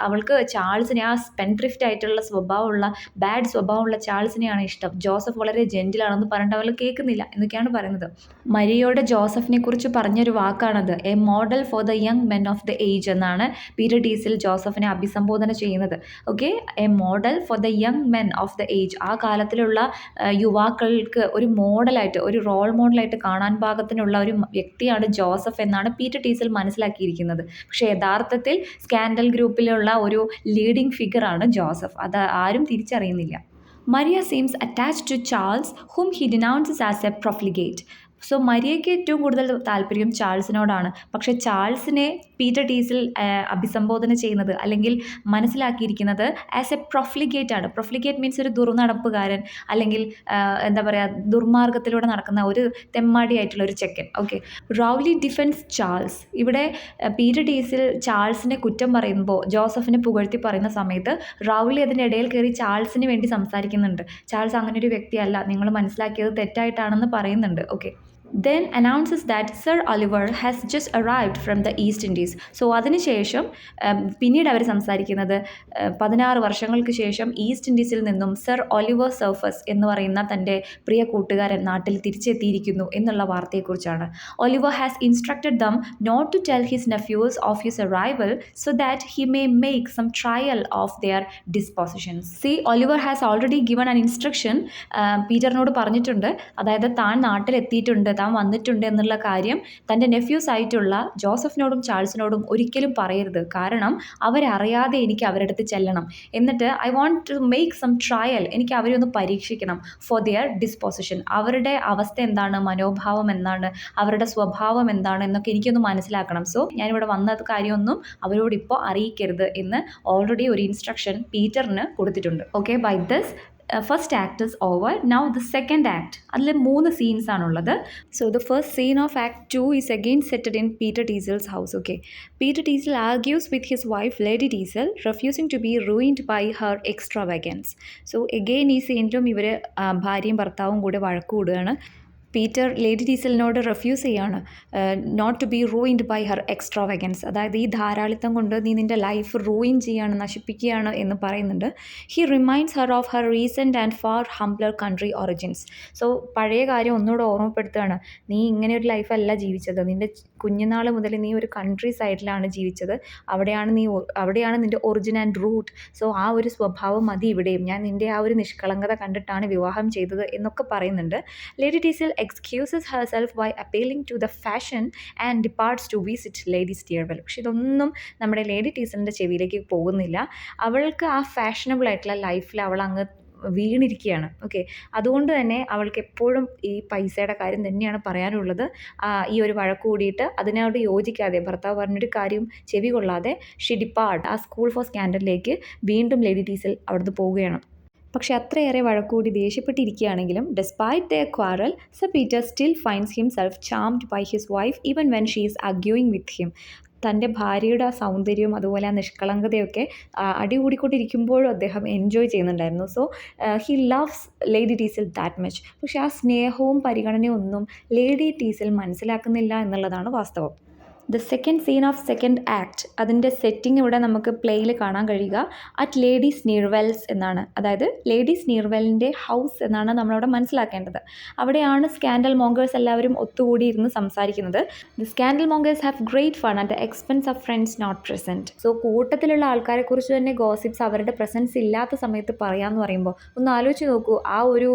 അവൾക്ക് ചാൾസിനെ, ആ സ്പെൻഡ്രിഫ്റ്റ് ആയിട്ടുള്ള സ്വഭാവമുള്ള, ബാഡ് സ്വഭാവമുള്ള ചാൾസിനെയാണ് ഇഷ്ടം. ജോസഫ് വളരെ ജെന്റിലാണെന്ന് പറഞ്ഞിട്ട് അവൾ കേൾക്കുന്നില്ല എന്നൊക്കെയാണ് പറയുന്നത്. മരിയയോട് ജോസഫിനെ കുറിച്ച് പറഞ്ഞൊരു വാക്കാണത്, a model for the young men of the age എന്നാണ് പീറ്റർ ടീസിൽ ജോസഫിനെ അഭിസംബോധന ചെയ്യുന്നത്. Okay, a model for the young men of the age, ആ കാലത്തിലുള്ള യുവാക്കൾക്ക് ഒരു മോഡലായിട്ട്, ഒരു റോൾ മോഡലായിട്ട് കാണാൻ പാകത്തിനുള്ള ഒരു വ്യക്തിയാണ് ജോസഫ് എന്നാണ് പീറ്റർ ടീസിൽ മനസ്സിലാക്കിയിരിക്കുന്നത്. പക്ഷേ യഥാർത്ഥത്തിൽ സ്കാൻഡൽ ഗ്രൂപ്പിലുള്ള ഒരു ലീഡിംഗ് ഫിഗറാണ് ജോസഫ്. അത് ആരും തിരിച്ചറിയുന്നില്ല. Maria seems attached to Charles whom he denounces as a profligate. So മരിയയ്ക്ക് ഏറ്റവും കൂടുതൽ താല്പര്യം ചാൾസിനോടാണ്. പക്ഷേ ചാൾസിനെ പീറ്റർ ടീസിൽ അഭിസംബോധന ചെയ്യുന്നത് അല്ലെങ്കിൽ മനസ്സിലാക്കിയിരിക്കുന്നത് ആസ് എ പ്രൊഫ്ലിഗേറ്റ് ആണ്. പ്രൊഫ്ലിഗേറ്റ് മീൻസ് ഒരു ദുർനടപ്പുകാരൻ, അല്ലെങ്കിൽ എന്താ പറയുക, ദുർമാർഗത്തിലൂടെ നടക്കുന്ന ഒരു തെമ്മാടിയായിട്ടുള്ള ഒരു ചെക്കൻ. Okay, Rowley defends Charles. ഇവിടെ പീറ്റർ ടീസിൽ ചാൾസിനെ കുറ്റം പറയുമ്പോൾ, ജോസഫിനെ പുകഴ്ത്തി പറയുന്ന സമയത്ത് റൗലി അതിൻ്റെ ഇടയിൽ കയറി ചാൾസിന് വേണ്ടി സംസാരിക്കുന്നുണ്ട്. ചാൾസ് അങ്ങനെ ഒരു വ്യക്തിയല്ല, നിങ്ങൾ മനസ്സിലാക്കിയത് തെറ്റായിട്ടാണെന്ന് പറയുന്നുണ്ട്. Okay, then announces that Sir Oliver has just arrived from the East Indies. So അതിനുശേഷം പിന്നീട് അവർ സംസാരിക്കുന്നത് 16 വർഷങ്ങൾക്ക് ശേഷം ഈസ്റ്റ് ഇൻഡീസിൽ നിന്നും സർ ഒലിവർ സർഫസ് എന്ന് പറയുന്ന തൻ്റെ പ്രിയ കൂട്ടുകാരൻ നാട്ടിൽ തിരിച്ചെത്തിയിരിക്കുന്നു എന്നുള്ള വാർത്തയെക്കുറിച്ചാണ്. Oliver has instructed them not to tell his nephews of his arrival so that he may make some trial of their dispositions. See, Oliver has already given an instruction. പീറ്ററിനോട് പറഞ്ഞിട്ടുണ്ട്, അതായത് താൻ നാട്ടിലെത്തിയിട്ടുണ്ട്, താൻ വന്നിട്ടുണ്ട് എന്നുള്ള കാര്യം തൻ്റെ നെഫ്യൂസ് ആയിട്ടുള്ള ജോസഫിനോടും ചാൾസിനോടും ഒരിക്കലും പറയരുത്. കാരണം അവരറിയാതെ എനിക്ക് അവരുടെ അടുത്ത് ചെല്ലണം. എന്നിട്ട് I want to make some trial, എനിക്ക് അവരെ ഒന്ന് പരീക്ഷിക്കണം ഫോർ ദിയർ ഡിസ്പോസിഷൻ. അവരുടെ അവസ്ഥ എന്താണ്, മനോഭാവം എന്താണ്, അവരുടെ സ്വഭാവം എന്താണ് എന്നൊക്കെ എനിക്കൊന്ന് മനസ്സിലാക്കണം. സോ ഞാനിവിടെ വന്ന കാര്യമൊന്നും അവരോട് ഇപ്പോൾ അറിയിക്കരുത് എന്ന് ഓൾറെഡി ഒരു ഇൻസ്ട്രക്ഷൻ പീറ്ററിന് കൊടുത്തിട്ടുണ്ട്. Okay, by this first act is over. Now the second act, അതിൽ 3 സീൻസ് ആണുള്ളത്. So the first scene of act 2 is again setted in Peter Teazle's house. Okay, Peter Teazle argues with his wife lady Teazle, refusing to be ruined by her extravagance. So again ഈ സീനിലും ഇവർ ഭാര്യയും ഭർത്താവും കൂടെ വഴക്ക് കൂടുകയാണ്. Peter lady ടീസലിനോട് refuse ചെയ്യാണ്, not to be ruined by her extravagance, അതായത് ഈ ധാരാളിത്തം കൊണ്ട് നീ നിൻ്റെ ലൈഫ് റൂയിൻ ചെയ്യാണ്, നശിപ്പിക്കുകയാണ് എന്ന് പറയുന്നുണ്ട്. He reminds Har of her recent and far ഹംബ്ലർ country origins. So പഴയ കാര്യം ഒന്നുകൂടെ ഓർമ്മപ്പെടുത്തുകയാണ്, നീ ഇങ്ങനെ ഒരു ലൈഫല്ല ജീവിച്ചത്, നിൻ്റെ കുഞ്ഞുനാൾ മുതൽ നീ ഒരു കൺട്രി സൈഡിലാണ് ജീവിച്ചത്, അവിടെയാണ് നിൻ്റെ ഒറിജിൻ ആൻഡ് റൂട്ട്. സോ ആ ഒരു സ്വഭാവം മതി ഇവിടെയും, ഞാൻ നിൻ്റെ ആ ഒരു നിഷ്കളങ്കത കണ്ടിട്ടാണ് വിവാഹം ചെയ്തത് എന്നൊക്കെ പറയുന്നുണ്ട്. Lady Teazle excuses herself by appealing to the fashion and departs to visit Lady Steerwell. പക്ഷെ ഇതൊന്നും നമ്മുടെ ലേഡി ടീസലിൻ്റെ ചെവിയിലേക്ക് പോകുന്നില്ല. അവൾക്ക് ആ ഫാഷനബിൾ ആയിട്ടുള്ള ലൈഫിൽ അവൾ അങ്ങ് വീണിരിക്കുകയാണ്. ഓക്കെ, അതുകൊണ്ട് തന്നെ അവൾക്ക് എപ്പോഴും ഈ പൈസയുടെ കാര്യം തന്നെയാണ് പറയാനുള്ളത്. ഈ ഒരു വഴക്ക് കൂടിയിട്ട് അതിനോട് യോജിക്കാതെ, ഭർത്താവ് പറഞ്ഞൊരു കാര്യം ചെവി കൊള്ളാതെ ഷി ഡിപ്പാർട്ട്, ആ സ്കൂൾ ഫോർ സ്കാൻഡലിലേക്ക് വീണ്ടും ലേഡി ടീസൽ അവിടുന്ന് പോവുകയാണ്. പക്ഷേ അത്രയേറെ വഴക്കുകൂടി ദേഷ്യപ്പെട്ടിരിക്കുകയാണെങ്കിലും despite their quarrel, sir Peter still finds himself charmed by his wife even when she is arguing with him. തൻ്റെ ഭാര്യയുടെ ആ സൗന്ദര്യവും അതുപോലെ ആ നിഷ്കളങ്കതയൊക്കെ അടികൂടിക്കൊണ്ടിരിക്കുമ്പോഴും അദ്ദേഹം എൻജോയ് ചെയ്യുന്നുണ്ടായിരുന്നു. So he loves lady Teazle that much. പക്ഷേ ആ സ്നേഹവും പരിഗണനയും ഒന്നും ലേഡി ടീസൽ മനസ്സിലാക്കുന്നില്ല എന്നുള്ളതാണ് വാസ്തവം. The second scene of second act, അതിൻ്റെ സെറ്റിംഗ് ഇവിടെ നമുക്ക് പ്ലേയിൽ കാണാൻ കഴിയുക അറ്റ് ലേഡി സ്നീർവെൽസ് എന്നാണ്. അതായത് ലേഡി സ്നീർവെലിൻ്റെ ഹൗസ് എന്നാണ് നമ്മളവിടെ മനസ്സിലാക്കേണ്ടത്. അവിടെയാണ് സ്കാൻഡൽ മോങ്കേഴ്സ് എല്ലാവരും ഒത്തുകൂടി ഇരുന്ന് സംസാരിക്കുന്നത്. The scandal mongers have great fun at the expense of friends not present. So കൂട്ടത്തിലുള്ള ആൾക്കാരെക്കുറിച്ച് തന്നെ ഗോസിപ്സ് അവരുടെ പ്രസൻസ് ഇല്ലാത്ത സമയത്ത് പറയാമെന്ന് പറയുമ്പോൾ ഒന്ന് ആലോചിച്ച് നോക്കൂ, ആ ഒരു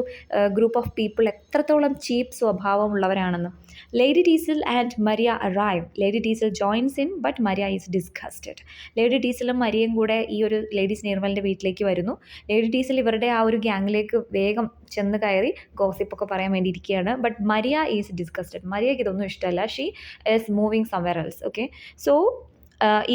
ഗ്രൂപ്പ് ഓഫ് പീപ്പിൾ എത്രത്തോളം ചീപ്പ് സ്വഭാവമുള്ളവരാണെന്ന്. Lady Teazle and Maria arrive. Lady Teazle joins in but Maria is disgusted. Lady ടീസലും മരിയയും കൂടെ ഈ ഒരു ലേഡി സ്നീർവെലിൻ്റെ വീട്ടിലേക്ക് വരുന്നു. ലേഡി ടീസൽ ഇവരുടെ ആ ഒരു ഗ്യാങ്ങിലേക്ക് വേഗം ചെന്ന് കയറി ഗോസിപ്പൊക്കെ പറയാൻ വേണ്ടി ഇരിക്കുകയാണ്. But Maria is disgusted. മരിയയ്ക്ക് ഇതൊന്നും ഇഷ്ടമല്ല. She is moving somewhere else. Okay, so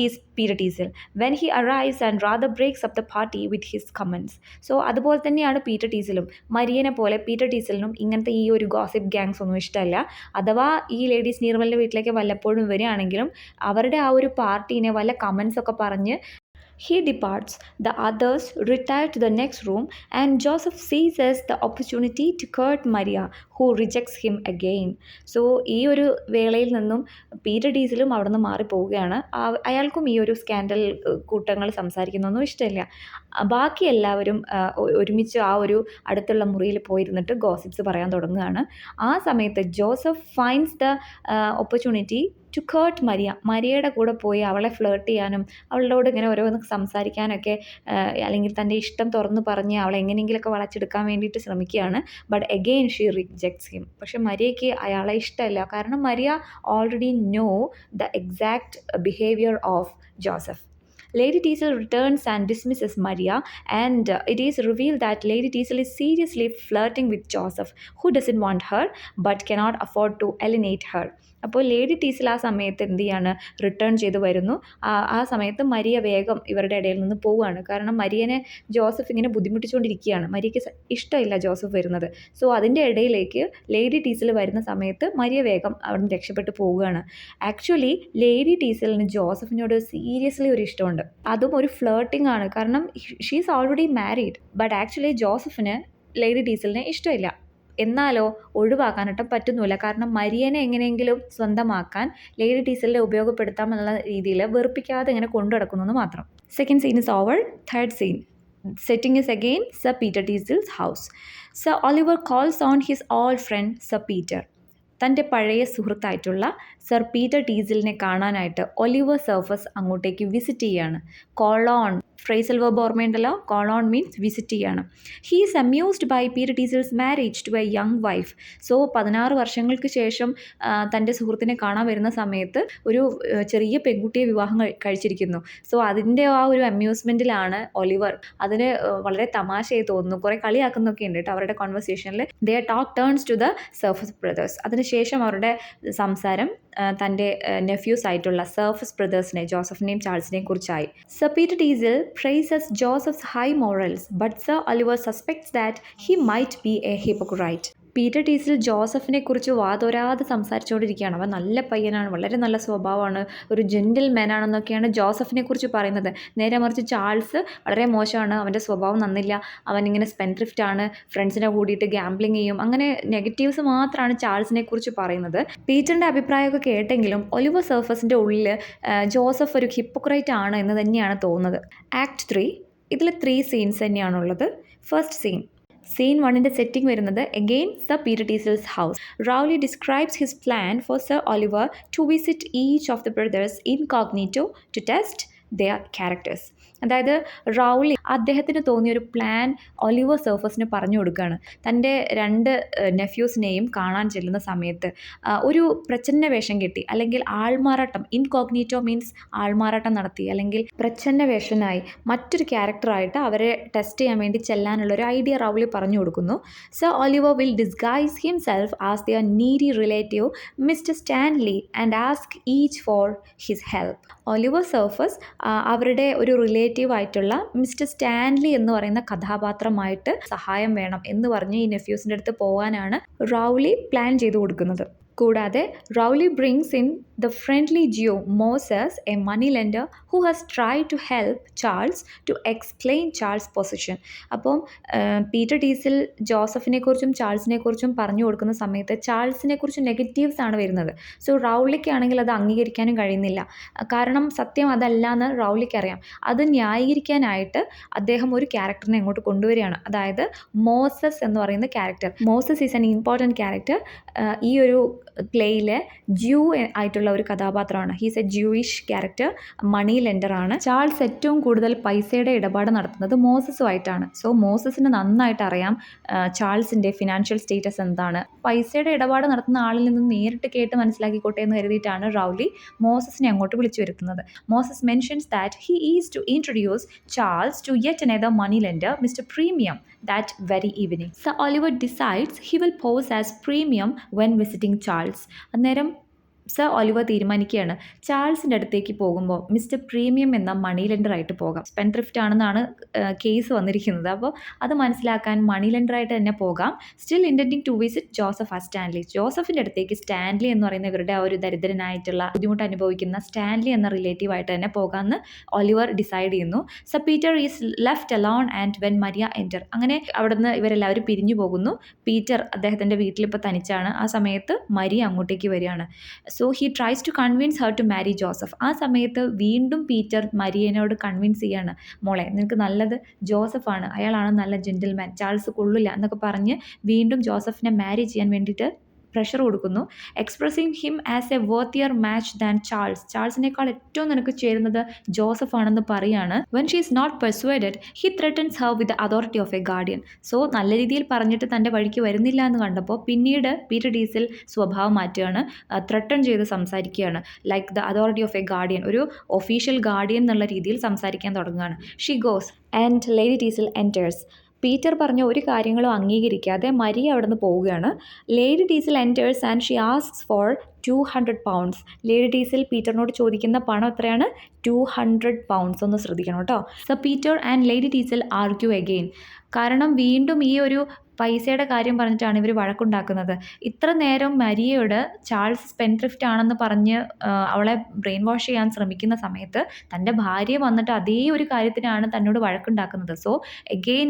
is Peter Teasel when he arrives and rather breaks up the party with his comments. So അതുപോലെ തന്നെയാണ് പീറ്റർ ടീസലും. മരിയനെ പോലെ പീറ്റർ ടീസലിനും ഇങ്ങനത്തെ ഈ ഒരു ഗോസിപ്പ് ഗ്യാങ്സ് ഒന്നും ഇഷ്ടമല്ല. അഥവാ ഈ ലേഡീസ് നീർമലിൻ്റെ വീട്ടിലേക്ക് വല്ലപ്പോഴും വരികയാണെങ്കിലും അവരുടെ ആ ഒരു പാർട്ടീനെ വല്ല കമൻസ് ഒക്കെ പറഞ്ഞ് he departs. The others retire to the next room, and Joseph seizes the opportunity to court Maria, who rejects him again. So ഈ ഒരു വേളയിൽ നിന്നും പീറ്റർ ഡീസലും അവിടെ നിന്ന് മാറിപ്പോവുകയാണ്. അയാൾക്കും ഈ ഒരു സ്കാൻഡൽ കൂട്ടങ്ങൾ സംസാരിക്കുന്നൊന്നും ഇഷ്ടമില്ല. ബാക്കി എല്ലാവരും ഒരുമിച്ച് ആ ഒരു അടുത്തുള്ള മുറിയിൽ പോയിരുന്നിട്ട് ഗോസിപ്സ് പറയാൻ തുടങ്ങുകയാണ്. ആ സമയത്ത് Joseph finds the opportunity to court മരിയയുടെ കൂടെ പോയി അവളെ ഫ്ലേർട്ട് ചെയ്യാനും അവളോട് ഇങ്ങനെ ഓരോന്ന് സംസാരിക്കാനൊക്കെ അല്ലെങ്കിൽ തൻ്റെ ഇഷ്ടം തുറന്ന് പറഞ്ഞ് അവളെ എങ്ങനെയെങ്കിലുമൊക്കെ വളച്ചെടുക്കാൻ വേണ്ടിയിട്ട് ശ്രമിക്കുകയാണ്. But again she rejects him. പക്ഷെ മരിയയ്ക്ക് അയാളെ ഇഷ്ടമല്ല. കാരണം Maria already know the exact behaviour of Joseph. Lady Teasel returns and dismisses Maria, and it is revealed that Lady Teasel is seriously flirting with Joseph, who doesn't want her but cannot afford to alienate her. അപ്പോൾ lady ടീസൽ ആ സമയത്ത് എന്ത് ചെയ്യാണ്, return ചെയ്ത് വരുന്നു. ആ സമയത്ത് Maria വേഗം ഇവരുടെ ഇടയിൽ നിന്ന് പോവുകയാണ്. കാരണം മരിയനെ ജോസഫ് ഇങ്ങനെ ബുദ്ധിമുട്ടിച്ചുകൊണ്ടിരിക്കുകയാണ്. മരിയയ്ക്ക് ഇഷ്ടമില്ല ജോസഫ് വരുന്നത്. സോ അതിൻ്റെ ഇടയിലേക്ക് ലേഡി ടീസൽ വരുന്ന സമയത്ത് മരിയ വേഗം അവിടെ നിന്ന് രക്ഷപ്പെട്ട് പോവുകയാണ്. ആക്ച്വലി ലേഡി ടീസലിന് ജോസഫിനോട് സീരിയസ്ലി ഒരു ഇഷ്ടമുണ്ട്. അതും ഒരു ഫ്ലേർട്ടിംഗ് ആണ്. കാരണം she's already married. But actually ജോസഫിന് ലേഡി ടീസലിനെ ഇഷ്ടമില്ല. എന്നാലോ ഒഴിവാക്കാനായിട്ട് പറ്റുന്നില്ല. കാരണം മരിയനെ എങ്ങനെയെങ്കിലും സ്വന്തമാക്കാൻ ലേഡി ടീസലിനെ ഉപയോഗപ്പെടുത്താമെന്നുള്ള രീതിയിൽ വെറുപ്പിക്കാതെ ഇങ്ങനെ കൊണ്ടു നടക്കുന്നു മാത്രം. Second scene is over. Third scene. Setting is again Sir Peter Teasel's house. Sir Oliver calls on his old friend Sir Peter. തൻ്റെ പഴയ സുഹൃത്തായിട്ടുള്ള സർ പീറ്റർ ടീസലിനെ കാണാനായിട്ട് ഒലിവർ സർഫസ് അങ്ങോട്ടേക്ക് വിസിറ്റ് ചെയ്യാണ്. കോളോൺ ഫ്രേസൽ വെർബ് ഓർമ്മയുണ്ടല്ലോ. കോളോൺ മീൻസ് വിസിറ്റ് ചെയ്യാണ്. He is amused by Peter Teazle's marriage to a young wife. So 16 വർഷങ്ങൾക്ക് ശേഷം തൻ്റെ സുഹൃത്തിനെ കാണാൻ വരുന്ന സമയത്ത് ഒരു ചെറിയ പെൺകുട്ടിയെ വിവാഹം കഴിച്ചിരിക്കുന്നു. സോ അതിൻ്റെ ആ ഒരു അമ്യൂസ്മെൻറ്റിലാണ് ഒലിവർ. അതിന് വളരെ തമാശയായി തോന്നുന്നു. കുറേ കളിയാക്കുന്നൊക്കെ ഉണ്ട് കേട്ടോ അവരുടെ കോൺവെർസേഷനിൽ. Their talk turns to the Surface brothers. അതിനുശേഷം അവരുടെ സംസാരം തൻ്റെ നെഫ്യൂസ് ആയിട്ടുള്ള സർഫസ് ബ്രദേഴ്സിനെ, ജോസഫിനെയും ചാൾസിനെയും കുറിച്ചായി. Sir Peter Teazle praises Joseph's high morals, but Sir Oliver suspects that he might be a hypocrite. Peter Teazle ജോസഫിനെ കുറിച്ച് വാതോരാതെ സംസാരിച്ചുകൊണ്ടിരിക്കുകയാണ്. അവൻ നല്ല പയ്യനാണ്, വളരെ നല്ല സ്വഭാവമാണ്, ഒരു ജെൻറ്റിൽ മാനാണെന്നൊക്കെയാണ് ജോസഫിനെ കുറിച്ച് പറയുന്നത്. നേരെ മറിച്ച് ചാൾസ് വളരെ മോശമാണ്, അവൻ്റെ സ്വഭാവം നന്നില്ല, അവനിങ്ങനെ സ്പെൻഡ്രിഫ്റ്റ് ആണ്, ഫ്രണ്ട്സിനെ കൂടിയിട്ട് ഗാംബ്ലിങ് ചെയ്യും, അങ്ങനെ നെഗറ്റീവ്സ് മാത്രമാണ് ചാൾസിനെ കുറിച്ച് പറയുന്നത്. പീറ്ററിൻ്റെ അഭിപ്രായമൊക്കെ കേട്ടെങ്കിലും ഒലിവർ സർഫസിൻ്റെ ഉള്ളിൽ ജോസഫ് ഒരു ഹിപ്പോക്രൈറ്റ് ആണ് എന്ന് തന്നെയാണ് തോന്നുന്നത്. ആക്ട് 3 ഇതിൽ 3 സീൻസ് തന്നെയാണുള്ളത്. ഫസ്റ്റ് സീൻ 1ൻ്റെ സെറ്റിംഗ് വരുന്നത് again sir Peter Teazle's house. Rowley describes his plan for sir Oliver to visit each of the brothers incognito to test their characters. അതായത് റൗലി അദ്ദേഹത്തിന് തോന്നിയൊരു പ്ലാൻ ഒലിവർ സർഫസിന് പറഞ്ഞു കൊടുക്കുകയാണ്. തൻ്റെ 2 നെഫ്യൂസിനെയും കാണാൻ ചെല്ലുന്ന സമയത്ത് ഒരു പ്രച്ഛന്ന വേഷം കെട്ടി, അല്ലെങ്കിൽ ആൾമാറാട്ടം, ഇൻകോഗ്നിറ്റോ മീൻസ് ആൾമാറാട്ടം നടത്തി, അല്ലെങ്കിൽ പ്രച്ഛന്ന വേഷനായി മറ്റൊരു ക്യാരക്ടറായിട്ട് അവരെ ടെസ്റ്റ് ചെയ്യാൻ വേണ്ടി ചെല്ലാനുള്ള ഒരു ഐഡിയ റൗലി പറഞ്ഞു കൊടുക്കുന്നു. Sir Oliver will disguise himself as their needy relative mister Stanley and ask each for his help. Oliver Surface അവരുടെ ഒരു റിലേറ്റീവ് ആയിട്ടുള്ള മിസ്റ്റർ സ്റ്റാൻലി എന്ന് പറയുന്ന കഥാപാത്രമായിട്ട് സഹായം വേണം എന്ന് പറഞ്ഞ് ഈ നെഫ്യൂസിൻ്റെ അടുത്ത് പോകാനാണ് റൗലി പ്ലാൻ ചെയ്തു കൊടുക്കുന്നത്. കൂടാതെ Rowley brings in the friendly Jew Moses, a money lender who has try to help Charles to explain Charles position. അപ്പം പീറ്റർ ടീസൽ ജോസഫിനെ കുറിച്ചും ചാൾസിനെ കുറിച്ചും പറഞ്ഞു കൊടുക്കുന്ന സമയത്ത് ചാൾസിനെ കുറിച്ച് നെഗറ്റീവ്സ് ആണ് വരുന്നത്. സോ റൗലിക്കാണെങ്കിൽ അത് അംഗീകരിക്കാനും കഴിയുന്നില്ല. കാരണം സത്യം അതല്ല എന്ന് റൗലിക്ക് അറിയാം. അത് ന്യായീകരിക്കാനായിട്ട് അദ്ദേഹം ഒരു ക്യാരക്ടറിനെ അങ്ങോട്ട് കൊണ്ടുവരികയാണ്. അതായത് മോസസ് എന്ന് പറയുന്ന character. Moses is an important character. ഈ ഒരു പ്ലേയിലെ ജ്യൂ ആയിട്ടുള്ള ഒരു കഥാപാത്രമാണ്. He's a Jewish character, money lender ആണ്. ചാൾസ് ഏറ്റവും കൂടുതൽ പൈസയുടെ ഇടപാട് നടത്തുന്നത് മോസസുമായിട്ടാണ്. സോ മോസസിന് നന്നായിട്ട് അറിയാം ചാൾസിൻ്റെ ഫിനാൻഷ്യൽ സ്റ്റേറ്റസ് എന്താണ്. പൈസയുടെ ഇടപാട് നടത്തുന്ന ആളിൽ നിന്ന് നേരിട്ട് കേട്ട് മനസ്സിലാക്കിക്കോട്ടെ എന്ന് കരുതിയിട്ടാണ് റൗലി മോസസിനെ അങ്ങോട്ട് വിളിച്ചു വരുത്തുന്നത്. Moses mentions that he is to introduce Charles to yet another money lender, mister Premium, that very evening. Sir Oliver decides he will pose as premium when visiting Charles. അന്നേരം സർ ഒലിവർ തീരുമാനിക്കുകയാണ് ചാൾസിൻ്റെ അടുത്തേക്ക് പോകുമ്പോൾ mister Premium എന്ന മണി ലെൻഡറായിട്ട് പോകാം. Spendthrift ആണെന്നാണ് case വന്നിരിക്കുന്നത്. അപ്പോൾ അത് മനസ്സിലാക്കാൻ മണി ലെൻഡറായിട്ട് തന്നെ പോകാം. Still intending to visit Joseph as Stanley. ജോസഫിൻ്റെ അടുത്തേക്ക് സ്റ്റാൻലി എന്ന് പറയുന്ന ഇവരുടെ ആ ഒരു ദരിദ്രനായിട്ടുള്ള ബുദ്ധിമുട്ട് അനുഭവിക്കുന്ന സ്റ്റാൻലി എന്ന റിലേറ്റീവായിട്ട് തന്നെ പോകാമെന്ന് ഒലിവർ ഡിസൈഡ് ചെയ്യുന്നു. Sir Peter is left alone and when Maria enter. അങ്ങനെ അവിടുന്ന് ഇവരെല്ലാവരും പിരിഞ്ഞു പോകുന്നു. പീറ്റർ അദ്ദേഹത്തിൻ്റെ വീട്ടിലിപ്പോൾ തനിച്ചാണ്. ആ സമയത്ത് മരിയ അങ്ങോട്ടേക്ക് വരികയാണ്. So he tries to convince her to marry Joseph. ആ സമയത്ത് വീണ്ടും പീറ്റർ മരിയനോട് കൺവിൻസ് ചെയ്യാണ്, മോളെ നിനക്ക് നല്ലത് ജോസഫാണ്, അയാളാണ് നല്ല ജെൻറ്റിൽമാൻ, ചാൾസ് കൊള്ളില്ല എന്നൊക്കെ പറഞ്ഞ് വീണ്ടും ജോസഫിനെ മാരി ചെയ്യാൻ വേണ്ടിയിട്ട് പ്രഷർ കൊടുക്കുന്നു. Expressing him as a worthier match than Charles. ചാൾസിനേക്കാൾ ഏറ്റവും നിനക്ക് ചേരുന്നത് ജോസഫ് ആണെന്ന് പറയാണ്. When she is not persuaded he threatens her with the authority of a guardian. So നല്ല രീതിയിൽ പറഞ്ഞിട്ട് തൻ്റെ വഴിക്ക് വരുന്നില്ല എന്ന് കണ്ടപ്പോൾ പിന്നീട് പീറ്റർ ഡീസിൽ സ്വഭാവം മാറ്റുകയാണ്, ത്രെട്ടൺ ചെയ്ത് സംസാരിക്കുകയാണ്. Like the authority of a guardian, ഒരു ഒഫീഷ്യൽ ഗാർഡിയൻ എന്നുള്ള രീതിയിൽ സംസാരിക്കാൻ തുടങ്ങുകയാണ്. She goes and lady Teazle enters. Peter പറഞ്ഞ ഒരു കാര്യങ്ങളും അംഗീകരിക്കാതെ മരിയ അവിടെ നിന്ന് പോവുകയാണ്. Lady Teazle enters and she asks for 200 pounds. Lady Teazle പീറ്ററിനോട് ചോദിക്കുന്ന പണം എത്രയാണ്? 200 pounds. ഒന്ന് ശ്രദ്ധിക്കണം കേട്ടോ. So Peter and lady Teazle argue again. കാരണം വീണ്ടും ഈ ഒരു പൈസയുടെ കാര്യം പറഞ്ഞിട്ടാണ് ഇവർ വഴക്കുണ്ടാക്കുന്നത്. ഇത്ര നേരം മരിയയോട് ചാൾസ് സ്പെൻഡ്രിഫ്റ്റ് ആണെന്ന് പറഞ്ഞ് അവളെ ബ്രെയിൻ വാഷ് ചെയ്യാൻ ശ്രമിക്കുന്ന സമയത്ത് തൻ്റെ ഭാര്യ വന്നിട്ട് അതേ ഒരു കാര്യത്തിനാണ് തന്നോട് വഴക്കുണ്ടാക്കുന്നത്. സോ എഗെയിൻ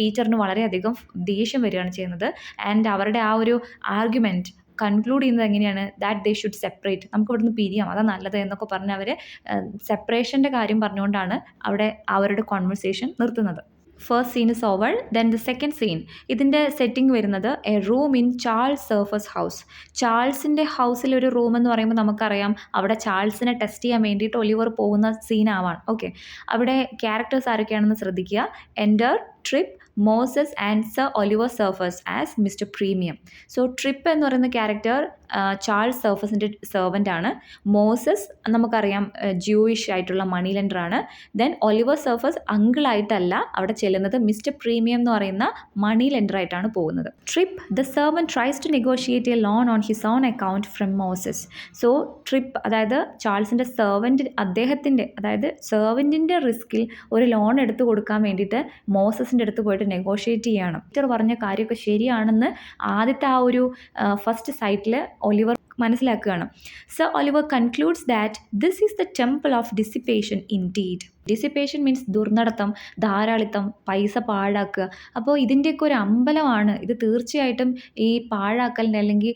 പീറ്ററിന് വളരെയധികം ദേഷ്യം വരികയാണ് ചെയ്യുന്നത്. ആൻഡ് അവരുടെ ആ ഒരു ആർഗ്യുമെൻറ്റ് കൺക്ലൂഡ് ചെയ്യുന്നത് എങ്ങനെയാണ്? ദാറ്റ് ദേ ഷുഡ് സെപ്പറേറ്റ്, നമുക്ക് ഇവിടുന്ന് പിരിയാം, അതാ നല്ലത് എന്നൊക്കെ പറഞ്ഞ് അവർ സെപ്പറേഷൻ്റെ കാര്യം പറഞ്ഞുകൊണ്ടാണ് അവിടെ അവരുടെ കോൺവെർസേഷൻ നിർത്തുന്നത്. First scene is over. Then the second scene, ഇതിൻ്റെ സെറ്റിംഗ് വരുന്നത് a room in Charles Surface house. ചാൾസിൻ്റെ ഹൗസിലൊരു റൂം എന്ന് പറയുമ്പോൾ നമുക്കറിയാം അവിടെ ചാൾസിനെ ടെസ്റ്റ് ചെയ്യാൻ വേണ്ടിയിട്ട് ഒലിവർ പോകുന്ന സീനാവാണ്. ഓക്കെ, അവിടെ ക്യാരക്ടേഴ്സ് ആരൊക്കെയാണെന്ന് ശ്രദ്ധിക്കുക. Enter Trip, Moses and sir Oliver Surface as mister Premium. So Trip എന്ന് പറയുന്ന ക്യാരക്ടർ ചാൾസ് സർഫസിൻ്റെ സെർവൻ്റ് ആണ്. മോസസ് നമുക്കറിയാം ജൂയിഷ് ആയിട്ടുള്ള മണി ലെൻഡറാണ്. ദെൻ ഒലിവർ സർഫസ് അങ്കിളായിട്ടല്ല അവിടെ ചെല്ലുന്നത്, മിസ്റ്റർ പ്രീമിയം എന്ന് പറയുന്ന മണി ലെൻഡറായിട്ടാണ് പോകുന്നത്. Trip the servant tries to negotiate a loan on his own account from Moses. So Trip അതായത് ചാൾസിൻ്റെ സെർവൻറ്റ്, അദ്ദേഹത്തിൻ്റെ അതായത് സെർവൻറ്റിൻ്റെ റിസ്കിൽ ഒരു ലോൺ എടുത്തു കൊടുക്കാൻ വേണ്ടിയിട്ട് മോസസിൻ്റെ അടുത്ത് പോയിട്ട് നെഗോഷിയേറ്റ് ചെയ്യണം. പീറ്റർ പറഞ്ഞ കാര്യമൊക്കെ ശരിയാണെന്ന് ആദ്യത്തെ ആ ഒരു ഫസ്റ്റ് സൈറ്റിൽ ഒലിവർ മനസ്സിലാക്കുകയാണ്. Sir Oliver concludes that this is the temple of dissipation indeed. Dissipation means ദുർനടത്തം, ധാരാളിത്തം, പൈസ പാഴാക്കുക. അപ്പോൾ ഇതിൻ്റെയൊക്കെ ഒരു അമ്പലമാണ് ഇത്. തീർച്ചയായിട്ടും ഈ പാഴാക്കലിൻ്റെ അല്ലെങ്കിൽ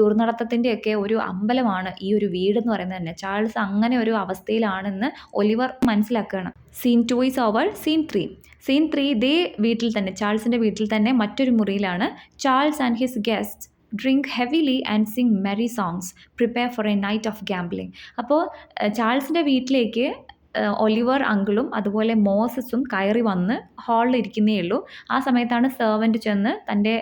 ദുർനടത്തത്തിൻ്റെയൊക്കെ ഒരു അമ്പലമാണ് ഈ ഒരു വീടെന്ന് പറയുന്നത് തന്നെ. ചാൾസ് അങ്ങനെ ഒരു അവസ്ഥയിലാണെന്ന് ഒലിവർ മനസ്സിലാക്കുകയാണ്. Scene 2 is over. Scene 3. Scene 3 ഇതേ വീട്ടിൽ തന്നെ, ചാൾസിൻ്റെ വീട്ടിൽ തന്നെ മറ്റൊരു മുറിയിലാണ്. Charles and his guest drink heavily and sing merry songs, prepare for a night of gambling. അപ്പോൾ ചാൾസിൻ്റെ വീട്ടിലേക്ക് ഒലിവർ അങ്കിളും അതുപോലെ മോസസും കയറി വന്ന് ഹാളിൽ ഇരിക്കുന്നേ ഉള്ളൂ. ആ സമയത്താണ് സെർവൻറ്റ് ചെന്ന് തൻ്റെ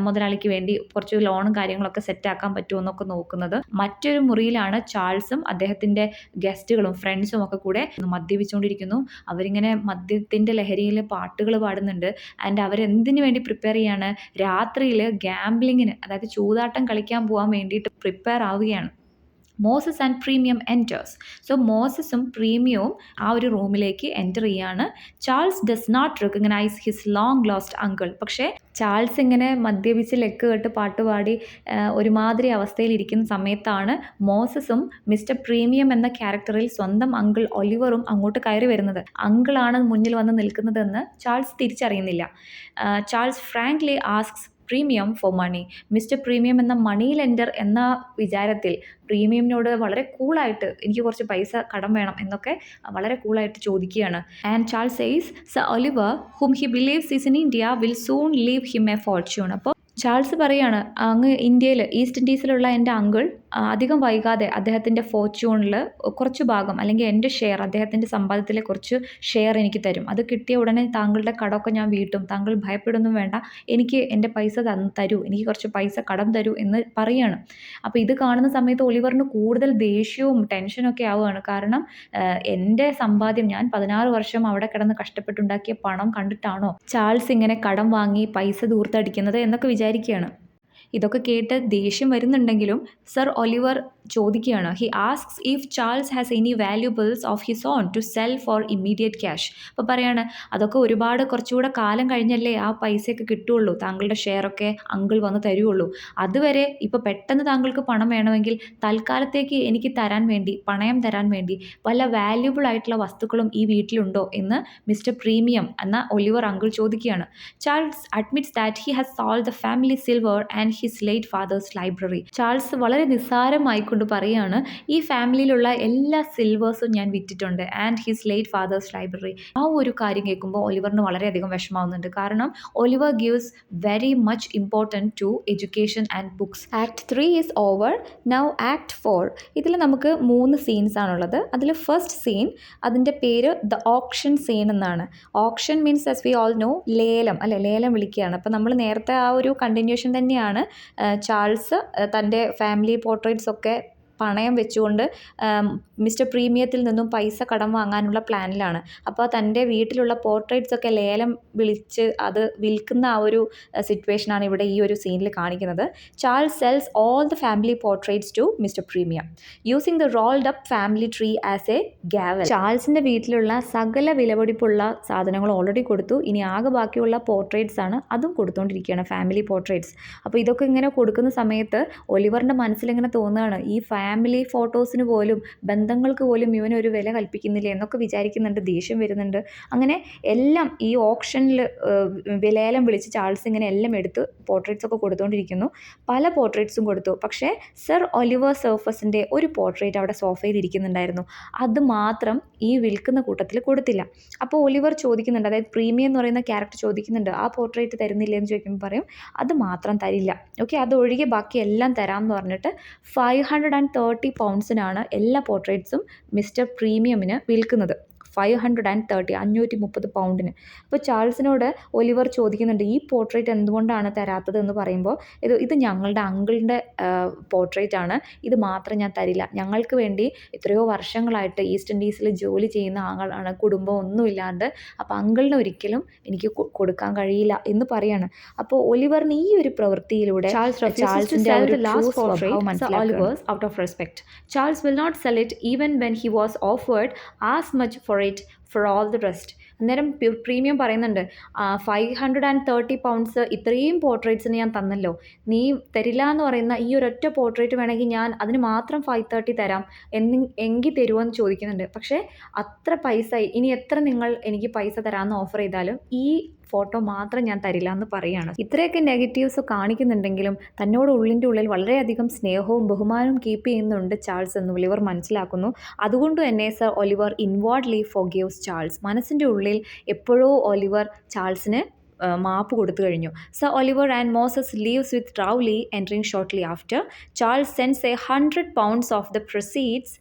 മുതലാളിക്ക് വേണ്ടി കുറച്ച് ലോണും കാര്യങ്ങളൊക്കെ സെറ്റാക്കാൻ പറ്റുമോ എന്നൊക്കെ നോക്കുന്നത്. മറ്റൊരു മുറിയിലാണ് ചാൾസും അദ്ദേഹത്തിൻ്റെ ഗസ്റ്റുകളും ഫ്രണ്ട്സും ഒക്കെ കൂടെ മദ്യപിച്ചുകൊണ്ടിരിക്കുന്നു. അവരിങ്ങനെ മദ്യത്തിൻ്റെ ലഹരിയിൽ പാട്ടുകൾ പാടുന്നുണ്ട്. ആൻഡ് അവരെന്തിനു വേണ്ടി പ്രിപ്പയർ ചെയ്യാണ്? രാത്രിയിൽ ഗാംബ്ലിങ്ങിന്, അതായത് ചൂതാട്ടം കളിക്കാൻ പോകാൻ വേണ്ടിയിട്ട് പ്രിപ്പയർ ആവുകയാണ്. Moses and Premium enters. So മോസസും പ്രീമിയവും ആ ഒരു റൂമിലേക്ക് എൻറ്റർ ചെയ്യാണ്. Charles does not recognise his long lost uncle. പക്ഷേ ചാൾസ് ഇങ്ങനെ മദ്യപിച്ച് ലെക്ക് കേട്ട് പാട്ടുപാടി ഒരുമാതിരി അവസ്ഥയിലിരിക്കുന്ന സമയത്താണ് മോസസും മിസ്റ്റർ പ്രീമിയം എന്ന ക്യാരക്ടറിൽ സ്വന്തം അങ്കിൾ ഒലിവറും അങ്ങോട്ട് കയറി വരുന്നത്. അങ്കിളാണ് മുന്നിൽ വന്ന് നിൽക്കുന്നതെന്ന് ചാൾസ് തിരിച്ചറിയുന്നില്ല. Charles frankly asks Premium for money. Mr Premium എന്ന മണി ലെൻഡർ എന്ന വിചാരത്തിൽ പ്രീമിയമിനോട് വളരെ കൂളായിട്ട് എനിക്ക് കുറച്ച് പൈസ കടം വേണം എന്നൊക്കെ വളരെ കൂളായിട്ട് ചോദിക്കുകയാണ്. And Charles says sir Oliver hmm he believes is in India will soon leave him a fortune. അപ്പോൾ ചാൾസ് പറയാണ്, അങ്ങ് ഇന്ത്യയിൽ ഈസ്റ്റ് ഇൻഡീസിലുള്ള എൻ്റെ അങ്കിൾ അധികം വൈകാതെ അദ്ദേഹത്തിൻ്റെ ഫോർച്യൂണിൽ കുറച്ച് ഭാഗം അല്ലെങ്കിൽ എൻ്റെ ഷെയർ, അദ്ദേഹത്തിൻ്റെ സമ്പാദ്യത്തിലെ കുറച്ച് ഷെയർ എനിക്ക് തരും. അത് കിട്ടിയ ഉടനെ താങ്കളുടെ കടമൊക്കെ ഞാൻ വീട്ടും, താങ്കൾ ഭയപ്പെടുന്നും വേണ്ട, എനിക്ക് എൻ്റെ പൈസ തരൂ, എനിക്ക് കുറച്ച് പൈസ കടം തരൂ എന്ന് പറയുകയാണ്. അപ്പോൾ ഇത് കാണുന്ന സമയത്ത് ഒലിവറിന് കൂടുതൽ ദേഷ്യവും ടെൻഷനൊക്കെ ആവുകയാണ്. കാരണം എൻ്റെ സമ്പാദ്യം, ഞാൻ 16 വർഷം അവിടെ കിടന്ന് കഷ്ടപ്പെട്ടുണ്ടാക്കിയ പണം കണ്ടിട്ടാണോ ചാൾസ് ഇങ്ങനെ കടം വാങ്ങി പൈസ ദൂർത്തടിക്കുന്നത് എന്നൊക്കെ വിചാരിക്കുകയാണ്. ഇതൊക്കെ കേട്ട് ദേഷ്യം വരുന്നുണ്ടെങ്കിലും സർ ഒലിവർ ചോദിക്കുകയാണ്. He asks if Charles has any valuables of his own to sell for immediate cash. അപ്പോൾ പറയാണ് അതൊക്കെ ഒരുപാട് കുറച്ചുകൂടെ കാലം കഴിഞ്ഞല്ലേ ആ പൈസയൊക്കെ കിട്ടുകയുള്ളൂ, താങ്കളുടെ ഷെയറൊക്കെ അങ്കിൾ വന്ന് തരുള്ളൂ. അതുവരെ ഇപ്പോൾ പെട്ടെന്ന് താങ്കൾക്ക് പണം വേണമെങ്കിൽ തൽക്കാലത്തേക്ക് എനിക്ക് തരാൻ വേണ്ടി, പണയം തരാൻ വേണ്ടി വല്ല വാല്യൂബിൾ ആയിട്ടുള്ള വസ്തുക്കളും ഈ വീട്ടിലുണ്ടോ എന്ന് മിസ്റ്റർ പ്രീമിയം എന്ന ഒലിവർ അങ്കിൾ ചോദിക്കുകയാണ്. Charles admits that he has sold the family silver and his late father's library. Charles വളരെ നിസ്സാരമായിക്കൊണ്ട് പറയുകയാണ്, ഈ ഫാമിലിയിലുള്ള എല്ലാ സിൽവേഴ്സും ഞാൻ വിറ്റിട്ടുണ്ട് and his late father's library. ആ ഒരു കാര്യം കേൾക്കുമ്പോൾ ഒലിവറിന് വളരെയധികം വിഷമാവുന്നുണ്ട്. കാരണം Oliver gives very much important to education and books. Act 3 is over. Now act 4. ഇതിൽ നമുക്ക് 3 സീൻസ് ആണുള്ളത്. അതിൽ ഫസ്റ്റ് സീൻ, അതിൻ്റെ പേര് ദ ഓപ്ഷൻ സീൻ എന്നാണ്. Option means as we all no ലേലം, അല്ലെ, ലേലം വിളിക്കുകയാണ്. അപ്പോൾ നമ്മൾ നേരത്തെ ആ ഒരു കണ്ടിന്യൂഷൻ തന്നെയാണ്. ചാൾസ് തൻ്റെ ഫാമിലി പോർട്രേറ്റ്സ് ഒക്കെ പണയം വെച്ചുകൊണ്ട് മിസ്റ്റർ പ്രീമിയത്തിൽ നിന്നും പൈസ കടം വാങ്ങാനുള്ള പ്ലാനിലാണ്. അപ്പോൾ തൻ്റെ വീട്ടിലുള്ള പോർട്രേറ്റ്സ് ഒക്കെ ലേലം വിളിച്ച് അത് വിൽക്കുന്ന ആ ഒരു സിറ്റുവേഷനാണ് ഇവിടെ ഈ ഒരു സീനിൽ കാണിക്കുന്നത്. Charles sells all the family portraits to Mr Premium using the rolled up family tree as a gavel. ചാൾസിൻ്റെ വീട്ടിലുള്ള സകല വിലപിടിപ്പുള്ള സാധനങ്ങൾ ഓൾറെഡി കൊടുത്തു. ഇനി ആകെ ബാക്കിയുള്ള പോർട്രേറ്റ്സ് ആണ്, അതും കൊടുത്തുകൊണ്ടിരിക്കുകയാണ്, ഫാമിലി പോർട്രേറ്റ്സ്. അപ്പോൾ ഇതൊക്കെ ഇങ്ങനെ കൊടുക്കുന്ന സമയത്ത് ഒലിവറിൻ്റെ മനസ്സിലിങ്ങനെ തോന്നുകയാണ്, ഈ ഫാമിലി ഫോട്ടോസിന് പോലും, ബന്ധങ്ങൾക്ക് പോലും ഇവനൊരു വില കൽപ്പിക്കുന്നില്ല എന്നൊക്കെ വിചാരിക്കുന്നുണ്ട്. ദേഷ്യം വരുന്നുണ്ട്. അങ്ങനെ എല്ലാം ഈ ഓപ്ഷനിൽ ലേലം വിളിച്ച് ചാൾസ് ഇങ്ങനെ എല്ലാം എടുത്ത് പോർട്രേറ്റ്സ് ഒക്കെ കൊടുത്തുകൊണ്ടിരിക്കുന്നു. പല പോർട്രേറ്റ്സും കൊടുത്തു. പക്ഷേ സർ ഒലിവർ സർഫസിൻ്റെ ഒരു പോർട്രേറ്റ് അവിടെ സോഫയിൽ ഇരിക്കുന്നുണ്ടായിരുന്നു. അത് മാത്രം ഈ വിൽക്കുന്ന കൂട്ടത്തിൽ കൊടുത്തില്ല. അപ്പോൾ ഒലിവർ ചോദിക്കുന്നുണ്ട്, അതായത് പ്രീമിയം എന്ന് പറയുന്ന ക്യാരക്ടർ ചോദിക്കുന്നുണ്ട്, ആ പോർട്രേറ്റ് തരുന്നില്ല എന്ന് ചോദിക്കുമ്പോൾ പറയും അത് മാത്രം തരില്ല, ഓക്കെ, അതൊഴികെ ബാക്കി എല്ലാം തരാം എന്ന് പറഞ്ഞിട്ട് 530 പൗണ്ട്സിനാണ് എല്ലാ പോർട്രേറ്റ്സും മിസ്റ്റർ പ്രീമിയമിന് വിൽക്കുന്നത്. 530 പൗണ്ടിന്. അപ്പോൾ ചാൾസിനോട് ഒലിവർ ചോദിക്കുന്നുണ്ട്, ഈ പോർട്രേറ്റ് എന്തുകൊണ്ടാണ് തരാത്തത് എന്ന് പറയുമ്പോൾ ഇത് ഞങ്ങളുടെ അങ്കിളിൻ്റെ പോർട്രേറ്റ് ആണ്, ഇത് മാത്രം ഞാൻ തരില്ല. ഞങ്ങൾക്ക് വേണ്ടി എത്രയോ വർഷങ്ങളായിട്ട് ഈസ്റ്റ് ഇൻഡീസിൽ ജോലി ചെയ്യുന്ന ആളാണ്, കുടുംബം ഒന്നുമില്ലാണ്ട്, അപ്പോൾ അങ്കിളിന് ഒരിക്കലും എനിക്ക് കൊടുക്കാൻ കഴിയില്ല എന്ന് പറയാണ്. അപ്പോൾ ഒലിവറിന് ഈ ഒരു പ്രവൃത്തിയിലൂടെ ചാൾസിൻ്റെ Oliver's out of respect. Charles will not sell it even when he was offered as much for it for all the rest. അന്നേരം പ്രീമിയം പറയുന്നുണ്ട്, 530 പൗണ്ട്സ് ഇത്രയും പോർട്രേറ്റ്സിന് ഞാൻ തന്നല്ലോ, നീ തരില്ല എന്ന് പറയുന്ന ഈ ഒരൊറ്റ പോർട്രേറ്റ് വേണമെങ്കിൽ ഞാൻ അതിന് മാത്രം 530 തരാം എങ്കിൽ തരുമോ എന്ന് ചോദിക്കുന്നുണ്ട്. പക്ഷേ അത്ര പൈസ, ഇനി എത്ര നിങ്ങൾ എനിക്ക് പൈസ തരാമെന്ന് ഓഫർ ചെയ്താലും ഈ ഫോട്ടോ മാത്രം ഞാൻ തരില്ല എന്ന് പറയുകയാണ്. ഇത്രയൊക്കെ നെഗറ്റീവ്സ് കാണിക്കുന്നുണ്ടെങ്കിലും തന്നോട് ഉള്ളിൻ്റെ ഉള്ളിൽ വളരെയധികം സ്നേഹവും ബഹുമാനവും കീപ്പ് ചെയ്യുന്നുണ്ട് ചാൾസ് എന്ന് ഒലിവർ മനസ്സിലാക്കുന്നു. അതുകൊണ്ട് തന്നെ sir Oliver inwardly forgives Charles. മനസ്സിൻ്റെ ഉള്ളിൽ എപ്പോഴോ ഒലിവർ ചാൾസിന് മാപ്പ് കൊടുത്തു കഴിഞ്ഞു. Sir Oliver and Moses leaves with Rowley entering shortly after. Charles sends 100 pounds of the proceeds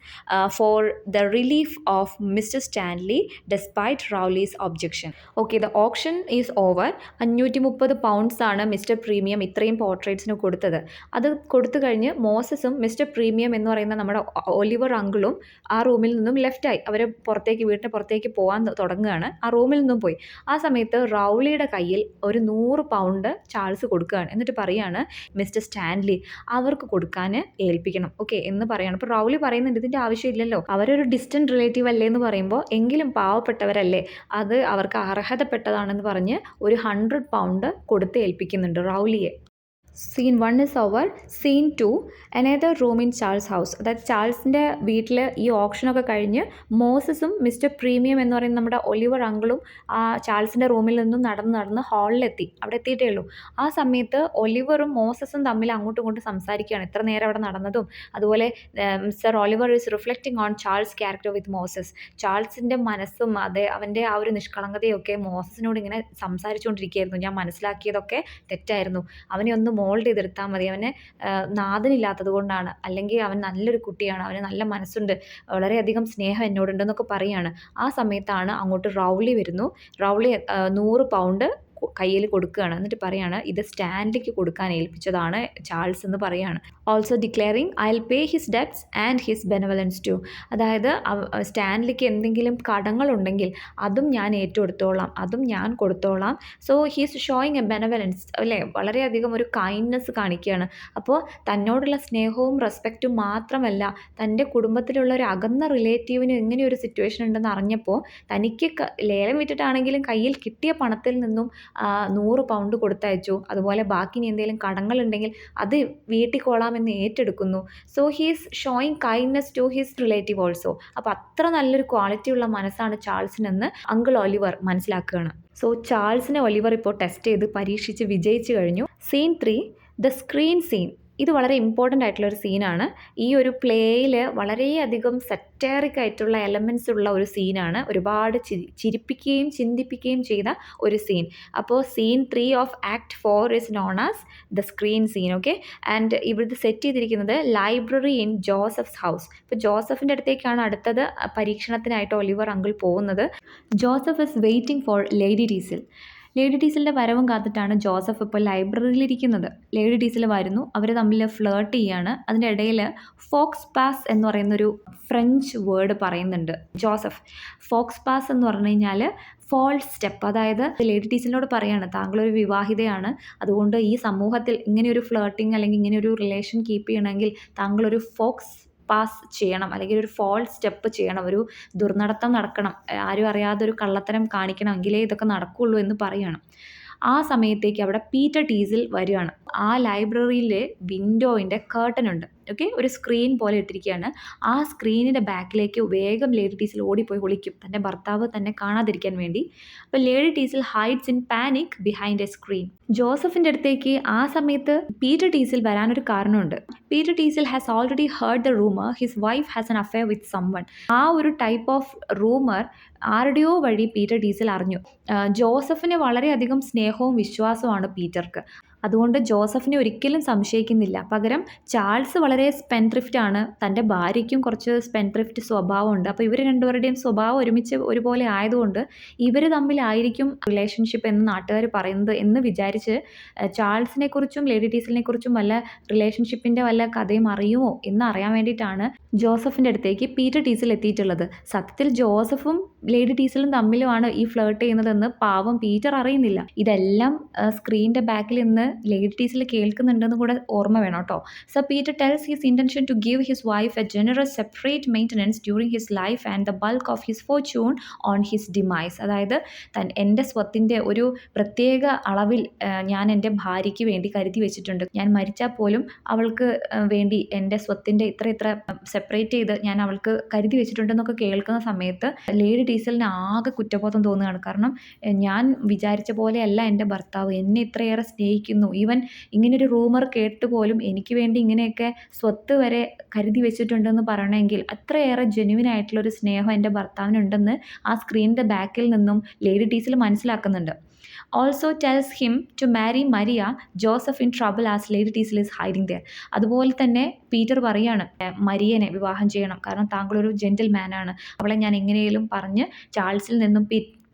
for the relief of mister Stanley despite Rowley's objection. Okay, the option is over. 530 pounds ആണ് mister Premium ഇത്രയും പോർട്രേറ്റ്സിന് കൊടുത്തത്. അത് കൊടുത്തു കഴിഞ്ഞ് മോസസും mister Premium എന്ന് പറയുന്ന നമ്മുടെ ഒലിവർ അങ്കിളും ആ റൂമിൽ നിന്നും ലെഫ്റ്റായി. അവർ വീട്ടിന് പുറത്തേക്ക് പോകാൻ തുടങ്ങുകയാണ്. ആ റൂമിൽ നിന്നും പോയി. ആ സമയത്ത് റൗലിയുടെ കയ്യിൽ ഒരു 100 പൗണ്ട് ചാൾസ് കൊടുക്കുകയാണ്. എന്നിട്ട് പറയാണ്, മിസ്റ്റർ സ്റ്റാൻലി അവർക്ക് കൊടുക്കാൻ ഏൽപ്പിക്കണം, ഓക്കെ എന്ന് പറയാണ്. അപ്പോൾ റൗലി പറയുന്നുണ്ട്, ഇതിൻ്റെ ആവശ്യമില്ലല്ലോ, അവരൊരു ഡിസ്റ്റൻറ്റ് റിലേറ്റീവ് അല്ലേ എന്ന് പറയുമ്പോൾ എങ്കിലും പാവപ്പെട്ടവരല്ലേ, അത് അവർക്ക് അർഹതപ്പെട്ടതാണെന്ന് പറഞ്ഞ് ഒരു 100 പൗണ്ട് കൊടുത്ത് ഏൽപ്പിക്കുന്നുണ്ട് റൗലിയെ. Scene 1 is over. Scene 2, another room in Charles house. അതായത് ചാൾസിൻ്റെ വീട്ടിൽ ഈ ഓപ്ഷനൊക്കെ കഴിഞ്ഞ് മോസസും മിസ്റ്റർ പ്രീമിയം എന്ന് പറയുന്ന നമ്മുടെ ഒലിവർ അങ്കിളും ആ ചാൾസിൻ്റെ റൂമിൽ നിന്നും നടന്ന് ഹാളിലെത്തി. അവിടെ എത്തിയിട്ടേ ഉള്ളൂ. ആ സമയത്ത് ഒലിവറും മോസസും തമ്മിൽ അങ്ങോട്ടും ഇങ്ങോട്ടും സംസാരിക്കുകയാണ്, എത്ര നേരം അവിടെ നടന്നതും. അതുപോലെ sir Oliver is reflecting on Charles character with Moses. ചാൾസിൻ്റെ മനസ്സും അവൻ്റെ ആ ഒരു നിഷ്കളങ്കതയൊക്കെ മോസസിനോട് ഇങ്ങനെ സംസാരിച്ചുകൊണ്ടിരിക്കുകയായിരുന്നു. ഞാൻ മനസ്സിലാക്കിയതൊക്കെ തെറ്റായിരുന്നു, അവനെ ഒന്ന് മോൾഡ് ചെയ്തെടുത്താൽ മതി, അവന് നാഥനില്ലാത്തത് കൊണ്ടാണ്, അല്ലെങ്കിൽ അവൻ നല്ലൊരു കുട്ടിയാണ്, അവന് നല്ല മനസ്സുണ്ട്, വളരെയധികം സ്നേഹം എന്നോടുണ്ടെന്നൊക്കെ പറയുകയാണ്. ആ സമയത്താണ് അങ്ങോട്ട് റൗലി വരുന്നു. റൗലി 100 പൗണ്ട് കയ്യിൽ കൊടുക്കുകയാണ്. എന്നിട്ട് പറയാണ് ഇത് സ്റ്റാൻലിക്ക് കൊടുക്കാൻ ഏൽപ്പിച്ചതാണ് ചാൾസ് എന്ന് പറയാണ്. Also declaring I will pay his debts and his benevolence too. അതായത് സ്റ്റാൻലിക്ക് എന്തെങ്കിലും കടങ്ങളുണ്ടെങ്കിൽ അതും ഞാൻ ഏറ്റെടുത്തോളാം, അതും ഞാൻ കൊടുത്തോളാം. So he's showing A benevolence അല്ലേ, വളരെയധികം ഒരു കൈൻഡ്നെസ് കാണിക്കുകയാണ്. അപ്പോൾ തന്നോടുള്ള സ്നേഹവും റെസ്പെക്റ്റും മാത്രമല്ല, തൻ്റെ കുടുംബത്തിലുള്ള ഒരു അകന്ന റിലേറ്റീവിന് ഇങ്ങനെ ഒരു സിറ്റുവേഷൻ ഉണ്ടെന്ന് അറിഞ്ഞപ്പോൾ തനിക്ക് ലേലം വിറ്റിട്ടാണെങ്കിലും കയ്യിൽ കിട്ടിയ പണത്തിൽ നിന്നും 100 പൗണ്ട് കൊടുത്തയച്ചു. അതുപോലെ ബാക്കി ഇനി എന്തെങ്കിലും കടങ്ങളുണ്ടെങ്കിൽ അത് വീട്ടിക്കോളാമെന്ന് ഏറ്റെടുക്കുന്നു. So he's showing kindness to his relative also. അപ്പോൾ അത്ര നല്ലൊരു ക്വാളിറ്റി ഉള്ള മനസ്സാണ് ചാൾസിനെന്ന് അങ്കിൾ ഒലിവർ മനസ്സിലാക്കുകയാണ്. സോ ചാൾസിനെ ഒലിവർ ഇപ്പോൾ ടെസ്റ്റ് ചെയ്ത് പരീക്ഷിച്ച് വിജയിച്ചു കഴിഞ്ഞു. Scene 3, the screen scene. ഇത് വളരെ ഇമ്പോർട്ടൻ്റ് ആയിട്ടുള്ളൊരു സീനാണ്. ഈ ഒരു പ്ലേയിൽ വളരെയധികം സെറ്റാറിക് ആയിട്ടുള്ള എലമെൻറ്റ്സ് ഉള്ള ഒരു സീനാണ്. ഒരുപാട് ചിരിപ്പിക്കുകയും ചിന്തിപ്പിക്കുകയും ചെയ്ത ഒരു സീൻ. അപ്പോൾ scene 3 of act 4 is known as the screen scene. Okay, and ഇവിടുത്തെ സെറ്റ് ചെയ്തിരിക്കുന്നത് ലൈബ്രറി ഇൻ ജോസഫ്സ് ഹൗസ്. ഇപ്പോൾ ജോസഫിൻ്റെ അടുത്തേക്കാണ് അടുത്തത് പരീക്ഷണത്തിനായിട്ട് ഒലിവർ അങ്കിൾ പോകുന്നത്. Joseph is waiting for Lady Teazle. Lady ടീസിലിൻ്റെ വരവും കാത്തിട്ടാണ് ജോസഫ് ഇപ്പോൾ ലൈബ്രറിയിലിരിക്കുന്നത്. ലേഡി ടീസിൽ വരുന്നു, അവർ തമ്മിൽ ഫ്ലേർട്ട് ചെയ്യാണ്. അതിൻ്റെ ഇടയിൽ ഫോക്സ് പാസ് എന്ന് പറയുന്നൊരു ഫ്രഞ്ച് വേർഡ് പറയുന്നുണ്ട് ജോസഫ്. ഫോക്സ് പാസ് എന്ന് പറഞ്ഞു കഴിഞ്ഞാൽ ഫോൾസ് സ്റ്റെപ്പ്. അതായത് ലേഡി ടീസിലിനോട് പറയാണ് താങ്കളൊരു വിവാഹിതയാണ്, അതുകൊണ്ട് ഈ സമൂഹത്തിൽ ഇങ്ങനെയൊരു ഫ്ലേർട്ടിങ് അല്ലെങ്കിൽ ഇങ്ങനെയൊരു റിലേഷൻ കീപ്പ് ചെയ്യണമെങ്കിൽ താങ്കളൊരു ഫോക്സ് പാസ് ചെയ്യണം, അല്ലെങ്കിൽ ഒരു ഫോൾ സ്റ്റെപ്പ് ചെയ്യണം, ഒരു ദുർനടത്തം നടക്കണം, ആരും അറിയാതെ ഒരു കള്ളത്തരം കാണിക്കണം, എങ്കിലേ ഇതൊക്കെ നടക്കുകയുള്ളൂ എന്ന് പറയണം. ആ സമയത്തേക്ക് അവിടെ പീറ്റർ ടീസിൽ വരികയാണ്. ആ ലൈബ്രറിയിലെ വിൻഡോയിൻ്റെ കേർട്ടൻ ഉണ്ട്, ഓക്കെ, ഒരു സ്ക്രീൻ പോലെ ഇട്ടിരിക്കുകയാണ്. ആ സ്ക്രീനിൻ്റെ ബാക്കിലേക്ക് വേഗം ലേഡി ടീസിൽ ഓടിപ്പോയി ഒളിക്കും, തൻ്റെ ഭർത്താവ് തന്നെ കാണാതിരിക്കാൻ വേണ്ടി. അപ്പോൾ lady ടീസിൽ hides in panic behind A screen. ജോസഫിൻ്റെ അടുത്തേക്ക് ആ സമയത്ത് പീറ്റർ ടീസിൽ വരാനൊരു കാരണമുണ്ട്. Peter ടീസിൽ has already heard the rumour his wife has N affair with someone. ആ ഒരു ടൈപ്പ് ഓഫ് റൂമർ ആരുടെയോ വഴി പീറ്റർ ടീസിൽ അറിഞ്ഞു. ജോസഫിന് വളരെയധികം സ്നേഹവും വിശ്വാസവുമാണ് പീറ്റർക്ക്. അതുകൊണ്ട് ജോസഫിനെ ഒരിക്കലും സംശയിക്കുന്നില്ല. പകരം ചാൾസ് വളരെ സ്പെൻഡ്രിഫ്റ്റ് ആണ്, തൻ്റെ ഭാര്യയ്ക്കും കുറച്ച് സ്പെൻഡ്രിഫ്റ്റ് സ്വഭാവമുണ്ട്. അപ്പോൾ ഇവർ രണ്ടുപേരുടെയും സ്വഭാവം ഒരുപോലെ ആയതുകൊണ്ട് ഇവർ തമ്മിലായിരിക്കും റിലേഷൻഷിപ്പ് എന്ന് നാട്ടുകാർ പറയുന്നത് എന്ന് വിചാരിച്ച് ചാൾസിനെ കുറിച്ചും ലേഡി ടീസിലിനെ കുറിച്ചും വല്ല റിലേഷൻഷിപ്പിൻ്റെ വല്ല കഥയും അറിയുമോ എന്ന് അറിയാൻ വേണ്ടിയിട്ടാണ് ജോസഫിൻ്റെ അടുത്തേക്ക് പീറ്റർ ടീസിൽ എത്തിയിട്ടുള്ളത്. സത്യത്തിൽ ജോസഫും ലേഡി ടീസിലും തമ്മിലുമാണ് ഈ ഫ്ലേർട്ട് ചെയ്യുന്നതെന്ന് പാവം പീറ്റർ അറിയുന്നില്ല. ഇതെല്ലാം സ്ക്രീനിൻ്റെ ബാക്കിൽ നിന്ന് ലേഡി ടീസിൽ കേൾക്കുന്നുണ്ടെന്ന് കൂടെ ഓർമ്മ വേണം കേട്ടോ. So Peter tells his intention to give his wife a generous separate maintenance during his life and the bulk of his fortune on his demise. അതായത് എൻ്റെ സ്വത്തിൻ്റെ ഒരു പ്രത്യേക അളവിൽ ഞാൻ എൻ്റെ ഭാര്യയ്ക്ക് വേണ്ടി കരുതി വെച്ചിട്ടുണ്ട്. ഞാൻ മരിച്ചാൽ പോലും അവൾക്ക് വേണ്ടി എൻ്റെ സ്വത്തിൻ്റെ ഇത്ര സെപ്പറേറ്റ് ചെയ്ത് ഞാൻ അവൾക്ക് കരുതി വെച്ചിട്ടുണ്ടെന്നൊക്കെ കേൾക്കുന്ന സമയത്ത് ലേഡി ടീസലിന് ആകെ കുറ്റബോധം തോന്നുകയാണ്. കാരണം ഞാൻ വിചാരിച്ച പോലെയല്ല എൻ്റെ ഭർത്താവ്, എന്നെ ഇത്രയേറെ സ്നേഹിക്കുന്നു. ഈവൻ ഇങ്ങനൊരു റൂമർ കേട്ട് പോലും എനിക്ക് വേണ്ടി ഇങ്ങനെയൊക്കെ സ്വത്ത് വരെ കരുതി വെച്ചിട്ടുണ്ടെന്ന് പറയണമെങ്കിൽ അത്രയേറെ ജെന്യുവിൻ ആയിട്ടുള്ളൊരു സ്നേഹം എൻ്റെ ഭർത്താവിനുണ്ടെന്ന് ആ സ്ക്രീനിൻ്റെ ബാക്കിൽ നിന്നും ലേഡി ടീസിൽ മനസ്സിലാക്കുന്നുണ്ട്. Also tells him to marry Maria, Joseph in trouble as lady Teazle is hiding there. അതുപോലെ തന്നെ പീറ്റർ പറയാണ് മരിയനെ വിവാഹം ചെയ്യണം, കാരണം താങ്കളൊരു ജെന്റിൽ മാനാണ്, അവളെ ഞാൻ എങ്ങനെയും പറഞ്ഞ് ചാൾസിൽ നിന്നും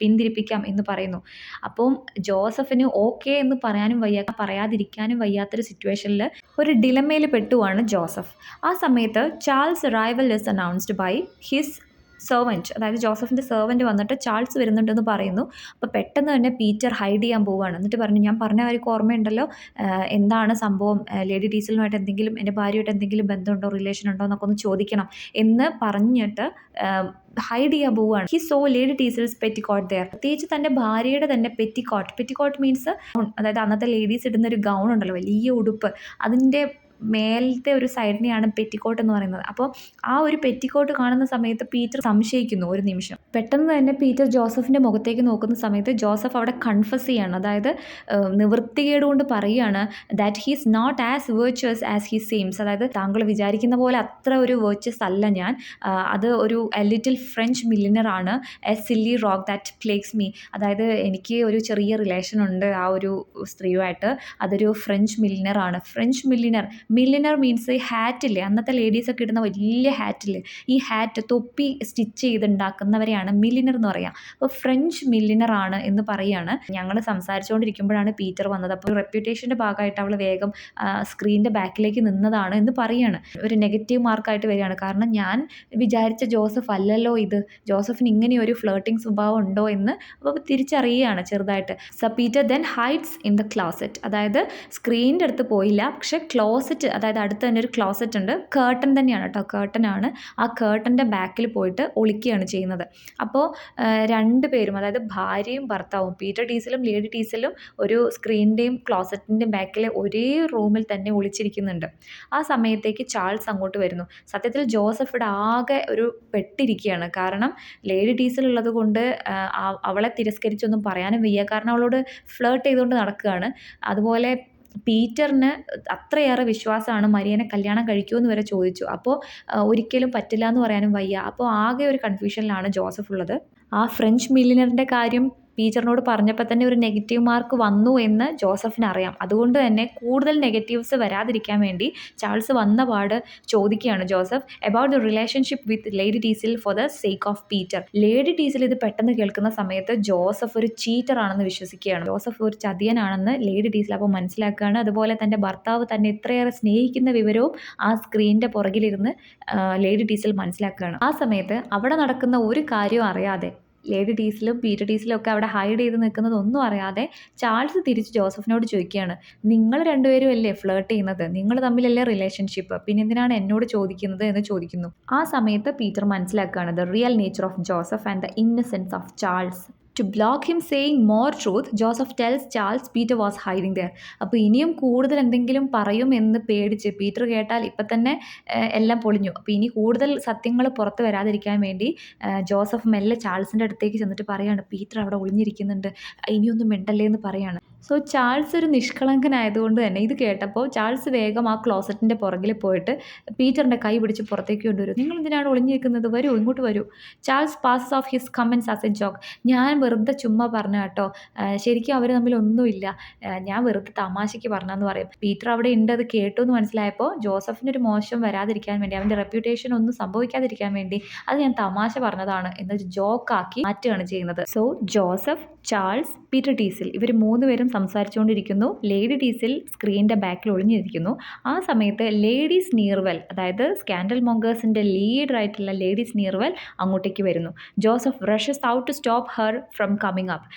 പിന്തിരിപ്പിക്കാം എന്ന് പറയുന്നു. അപ്പം ജോസഫിന് ഓക്കെ എന്ന് പറയാനും പറയാതിരിക്കാനും വയ്യാത്തൊരു സിറ്റുവേഷനിൽ ഒരു ഡിലമയിൽ പെട്ടുവാണ് ജോസഫ്. ആ സമയത്ത് Charles arrival is announced by his servant, അതായത് ജോസഫിൻ്റെ സെർവൻറ്റ് വന്നിട്ട് ചാൾസ് വരുന്നുണ്ടെന്ന് പറയുന്നു. അപ്പോൾ പെട്ടെന്ന് തന്നെ പീറ്റർ ഹൈഡ് ചെയ്യാൻ പോവുകയാണ്. എന്നിട്ട് പറഞ്ഞു ഞാൻ പറഞ്ഞ കാര്യം ഓർമ്മയുണ്ടല്ലോ, എന്താണ് സംഭവം, ലേഡി ടീസലുമായിട്ട് എന്തെങ്കിലും എൻ്റെ ഭാര്യയായിട്ട് എന്തെങ്കിലും ബന്ധമുണ്ടോ റിലേഷൻ ഉണ്ടോ എന്നൊക്കെ ഒന്ന് ചോദിക്കണം എന്ന് പറഞ്ഞിട്ട് ഹൈഡ് ചെയ്യാൻ പോവുകയാണ്. He saw Lady Teazle's petticoat there. പ്രത്യേകിച്ച് തൻ്റെ ഭാര്യയുടെ തന്നെ പെറ്റിക്കോട്ട് മീൻസ് അതായത് അന്നത്തെ ലേഡീസ് ഇടുന്ന ഒരു ഗൗൺ ഉണ്ടല്ലോ, വലിയ ഉടുപ്പ്, അതിൻ്റെ മേലത്തെ ഒരു സൈഡിനെയാണ് പെറ്റിക്കോട്ട് എന്ന് പറയുന്നത്. അപ്പോൾ ആ ഒരു പെറ്റിക്കോട്ട് കാണുന്ന സമയത്ത് പീറ്റർ സംശയിക്കുന്നു ഒരു നിമിഷം. പെട്ടെന്ന് തന്നെ പീറ്റർ ജോസഫിൻ്റെ മുഖത്തേക്ക് നോക്കുന്ന സമയത്ത് ജോസഫ് അവിടെ കൺഫസ് ചെയ്യാണ്, അതായത് നിവൃത്തികേട് കൊണ്ട് പറയുകയാണ് that he's not as virtuous as he seems. അതായത് താങ്കൾ വിചാരിക്കുന്ന പോലെ അത്ര ഒരു വേർച്വസ് അല്ല ഞാൻ, അത് ഒരു ലിറ്റിൽ ഫ്രഞ്ച് മില്ലിനർ ആണ്, A silly rock that plaques me. അതായത് എനിക്ക് ഒരു ചെറിയ റിലേഷൻ ഉണ്ട് ആ ഒരു സ്ത്രീയുമായിട്ട്, അതൊരു ഫ്രഞ്ച് മില്ലിനർ ആണ്. ഫ്രഞ്ച് മില്ലിനർ മില്ലിനർ മീൻസ് ഹാറ്റില്ലേ, അന്നത്തെ ലേഡീസൊക്കെ ഇടുന്ന വലിയ ഹാറ്റില്ലേ, ഈ ഹാറ്റ് തൊപ്പി സ്റ്റിച്ച് ചെയ്തുണ്ടാക്കുന്നവരെയാണ് മില്ലിനർ എന്ന് പറയുക. അപ്പോൾ ഫ്രഞ്ച് മില്ലിനർ ആണ് എന്ന് പറയുകയാണ്. ഞങ്ങൾ സംസാരിച്ചുകൊണ്ടിരിക്കുമ്പോഴാണ് പീറ്റർ വന്നത്. അപ്പോൾ റെപ്യൂട്ടേഷൻ്റെ ഭാഗമായിട്ട് അവൾ വേഗം സ്ക്രീനിൻ്റെ ബാക്കിലേക്ക് നിന്നതാണ് എന്ന് പറയുകയാണ്. ഒരു നെഗറ്റീവ് മാർക്കായിട്ട് വരികയാണ്. കാരണം ഞാൻ വിചാരിച്ച ജോസഫ് അല്ലല്ലോ ഇത്, ജോസഫിന് ഇങ്ങനെ ഒരു ഫ്ലേർട്ടിങ് സ്വഭാവം ഉണ്ടോ എന്ന് അപ്പോൾ തിരിച്ചറിയുകയാണ് ചെറുതായിട്ട്. Peter then hides in the closet, അതായത് സ്ക്രീനിൻ്റെ അടുത്ത് പോയില്ല, പക്ഷേ ക്ലോസറ്റ്, അതായത് അടുത്ത് തന്നെ ഒരു ക്ലോസറ്റ് ഉണ്ട്, കേർട്ടൻ തന്നെയാണ് കേട്ടോ, കേർട്ടനാണ്. ആ കേർട്ടൻ്റെ ബാക്കിൽ പോയിട്ട് ഒളിക്കുകയാണ് ചെയ്യുന്നത്. അപ്പോൾ രണ്ടുപേരും, അതായത് ഭാര്യയും ഭർത്താവും, പീറ്റർ ടീസലും ലേഡി ടീസലും ഒരു സ്ക്രീനിൻ്റെയും ക്ലോസറ്റിൻ്റെയും ബാക്കിൽ ഒരേ റൂമിൽ തന്നെ ഒളിച്ചിരിക്കുന്നുണ്ട്. ആ സമയത്തേക്ക് ചാൾസ് അങ്ങോട്ട് വരുന്നു. സത്യത്തിൽ ജോസഫ് ഇവിടെ ആകെ ഒരു പെട്ടിരിക്കുകയാണ്. കാരണം ലേഡി ടീസൽ ഉള്ളത് കൊണ്ട് അവളെ തിരസ്കരിച്ചൊന്നും പറയാനും വയ്യ, കാരണം അവളോട് ഫ്ലേർട്ട് ചെയ്തുകൊണ്ട് നടക്കുകയാണ്. അതുപോലെ പീറ്ററിന് അത്രയേറെ വിശ്വാസമാണ് മരിയനെ കല്യാണം കഴിക്കുമെന്ന് വരെ ചോദിച്ചു. അപ്പോൾ ഒരിക്കലും പറ്റില്ല എന്ന് പറയാനും വയ്യ. അപ്പോൾ ആകെ ഒരു കൺഫ്യൂഷനിലാണ് ജോസഫ് ഉള്ളത്. ആ ഫ്രഞ്ച് മില്ലിനറിൻ്റെ കാര്യം പീറ്ററിനോട് പറഞ്ഞപ്പോൾ തന്നെ ഒരു നെഗറ്റീവ് മാർക്ക് വന്നു എന്ന് ജോസഫിന് അറിയാം. അതുകൊണ്ട് തന്നെ കൂടുതൽ നെഗറ്റീവ്സ് വരാതിരിക്കാൻ വേണ്ടി ചാൾസ് വന്ന പാട് ചോദിക്കുകയാണ് Joseph about the relationship with Lady Teazle for the sake of Peter. Lady Teazle ഇത് പെട്ടെന്ന് കേൾക്കുന്ന സമയത്ത് ജോസഫ് ഒരു ചീറ്റർ ആണെന്ന് വിശ്വസിക്കുകയാണ്. ജോസഫ് ഒരു ചതിയനാണെന്ന് ലേഡി ടീസിൽ അപ്പോൾ മനസ്സിലാക്കുകയാണ്. അതുപോലെ തൻ്റെ ഭർത്താവ് തന്നെ ഇത്രയേറെ സ്നേഹിക്കുന്ന വിവരവും ആ സ്ക്രീനിൻ്റെ പുറകിലിരുന്ന് ലേഡി ടീസിൽ മനസ്സിലാക്കുകയാണ്. ആ സമയത്ത് അവിടെ നടക്കുന്ന ഒരു കാര്യവും അറിയാതെ ലേഡി ടീസിലും പീറ്റർ ടീസിലും ഒക്കെ അവിടെ ഹൈഡ് ചെയ്ത് നിൽക്കുന്നതൊന്നും അറിയാതെ ചാൾസ് തിരിച്ച് ജോസഫിനോട് ചോദിക്കുകയാണ്, നിങ്ങൾ രണ്ടുപേരും അല്ലേ ഫ്ലേർട്ട് ചെയ്യുന്നത്, നിങ്ങൾ തമ്മിലല്ലേ റിലേഷൻഷിപ്പ്, പിന്നെ എന്തിനാണ് എന്നോട് ചോദിക്കുന്നത് എന്ന് ചോദിക്കുന്നു. ആ സമയത്ത് പീറ്റർ മനസ്സിലാക്കുകയാണ് the real nature of Joseph and the innocence of Charles. To block him saying more truth, Joseph tells Charles Peter was hiding there. അപ്പോൾ ഇനിയും കൂടുതൽ എന്തെങ്കിലും പറയും എന്ന് പേടിച്ച്, പീറ്റർ കേട്ടാൽ ഇപ്പം തന്നെ എല്ലാം പൊളിഞ്ഞു. അപ്പോൾ ഇനി കൂടുതൽ സത്യങ്ങൾ പുറത്ത് വരാതിരിക്കാൻ വേണ്ടി ജോസഫ് മെല്ലെ ചാൾസിൻ്റെ അടുത്തേക്ക് ചെന്നിട്ട് പറയാണ്, പീറ്റർ അവിടെ ഒളിഞ്ഞിരിക്കുന്നുണ്ട്, ഇനിയൊന്നും മിണ്ടല്ലേ എന്ന് പറയാണ്. സോ ചാൾസ് ഒരു നിഷ്കളങ്കനായതുകൊണ്ട് തന്നെ ഇത് കേട്ടപ്പോൾ ചാൾസ് വേഗം ആ ക്ലോസറ്റിൻ്റെ പുറകിൽ പോയിട്ട് പീറ്ററിൻ്റെ കൈ പിടിച്ച് പുറത്തേക്ക് കൊണ്ടുവരും. നിങ്ങൾ എന്തിനാണ് ഒളിഞ്ഞിരിക്കുന്നത്, വരൂ ഇങ്ങോട്ട് വരൂ. Charles passes of his comments as A joke. ഞാൻ വെറുതെ ചുമ്മാ പറഞ്ഞ കേട്ടോ, ശരിക്കും അവർ തമ്മിലൊന്നുമില്ല, ഞാൻ വെറുതെ തമാശയ്ക്ക് പറഞ്ഞെന്ന് പറയും. പീറ്റർ അവിടെ ഉണ്ട്, അത് കേട്ടു എന്ന് മനസ്സിലായപ്പോൾ ജോസഫിനൊരു മോശം വരാതിരിക്കാൻ വേണ്ടി, അവൻ്റെ റെപ്യൂട്ടേഷൻ ഒന്നും സംഭവിക്കാതിരിക്കാൻ വേണ്ടി അത് ഞാൻ തമാശ പറഞ്ഞതാണ് എന്നൊരു ജോക്കാക്കി മാറ്റുകയാണ് ചെയ്യുന്നത്. സോ ജോസഫ്, ചാൾസ്, പീറ്റർ ടീസിൽ ഇവർ മൂന്നുപേരും സംസാരിച്ചുകൊണ്ടിരിക്കുന്നു. ലേഡി ടീസിൽ സ്ക്രീനിൻ്റെ ബാക്കിൽ ഒളിഞ്ഞിരിക്കുന്നു. ആ സമയത്ത് ലേഡി സ്നീർവെൽ, അതായത് സ്കാൻഡൽ മോങ്കേഴ്സിൻ്റെ ലീഡറായിട്ടുള്ള ലേഡി സ്നീർവെൽ അങ്ങോട്ടേക്ക് വരുന്നു. Joseph rushes out to stop her from coming up.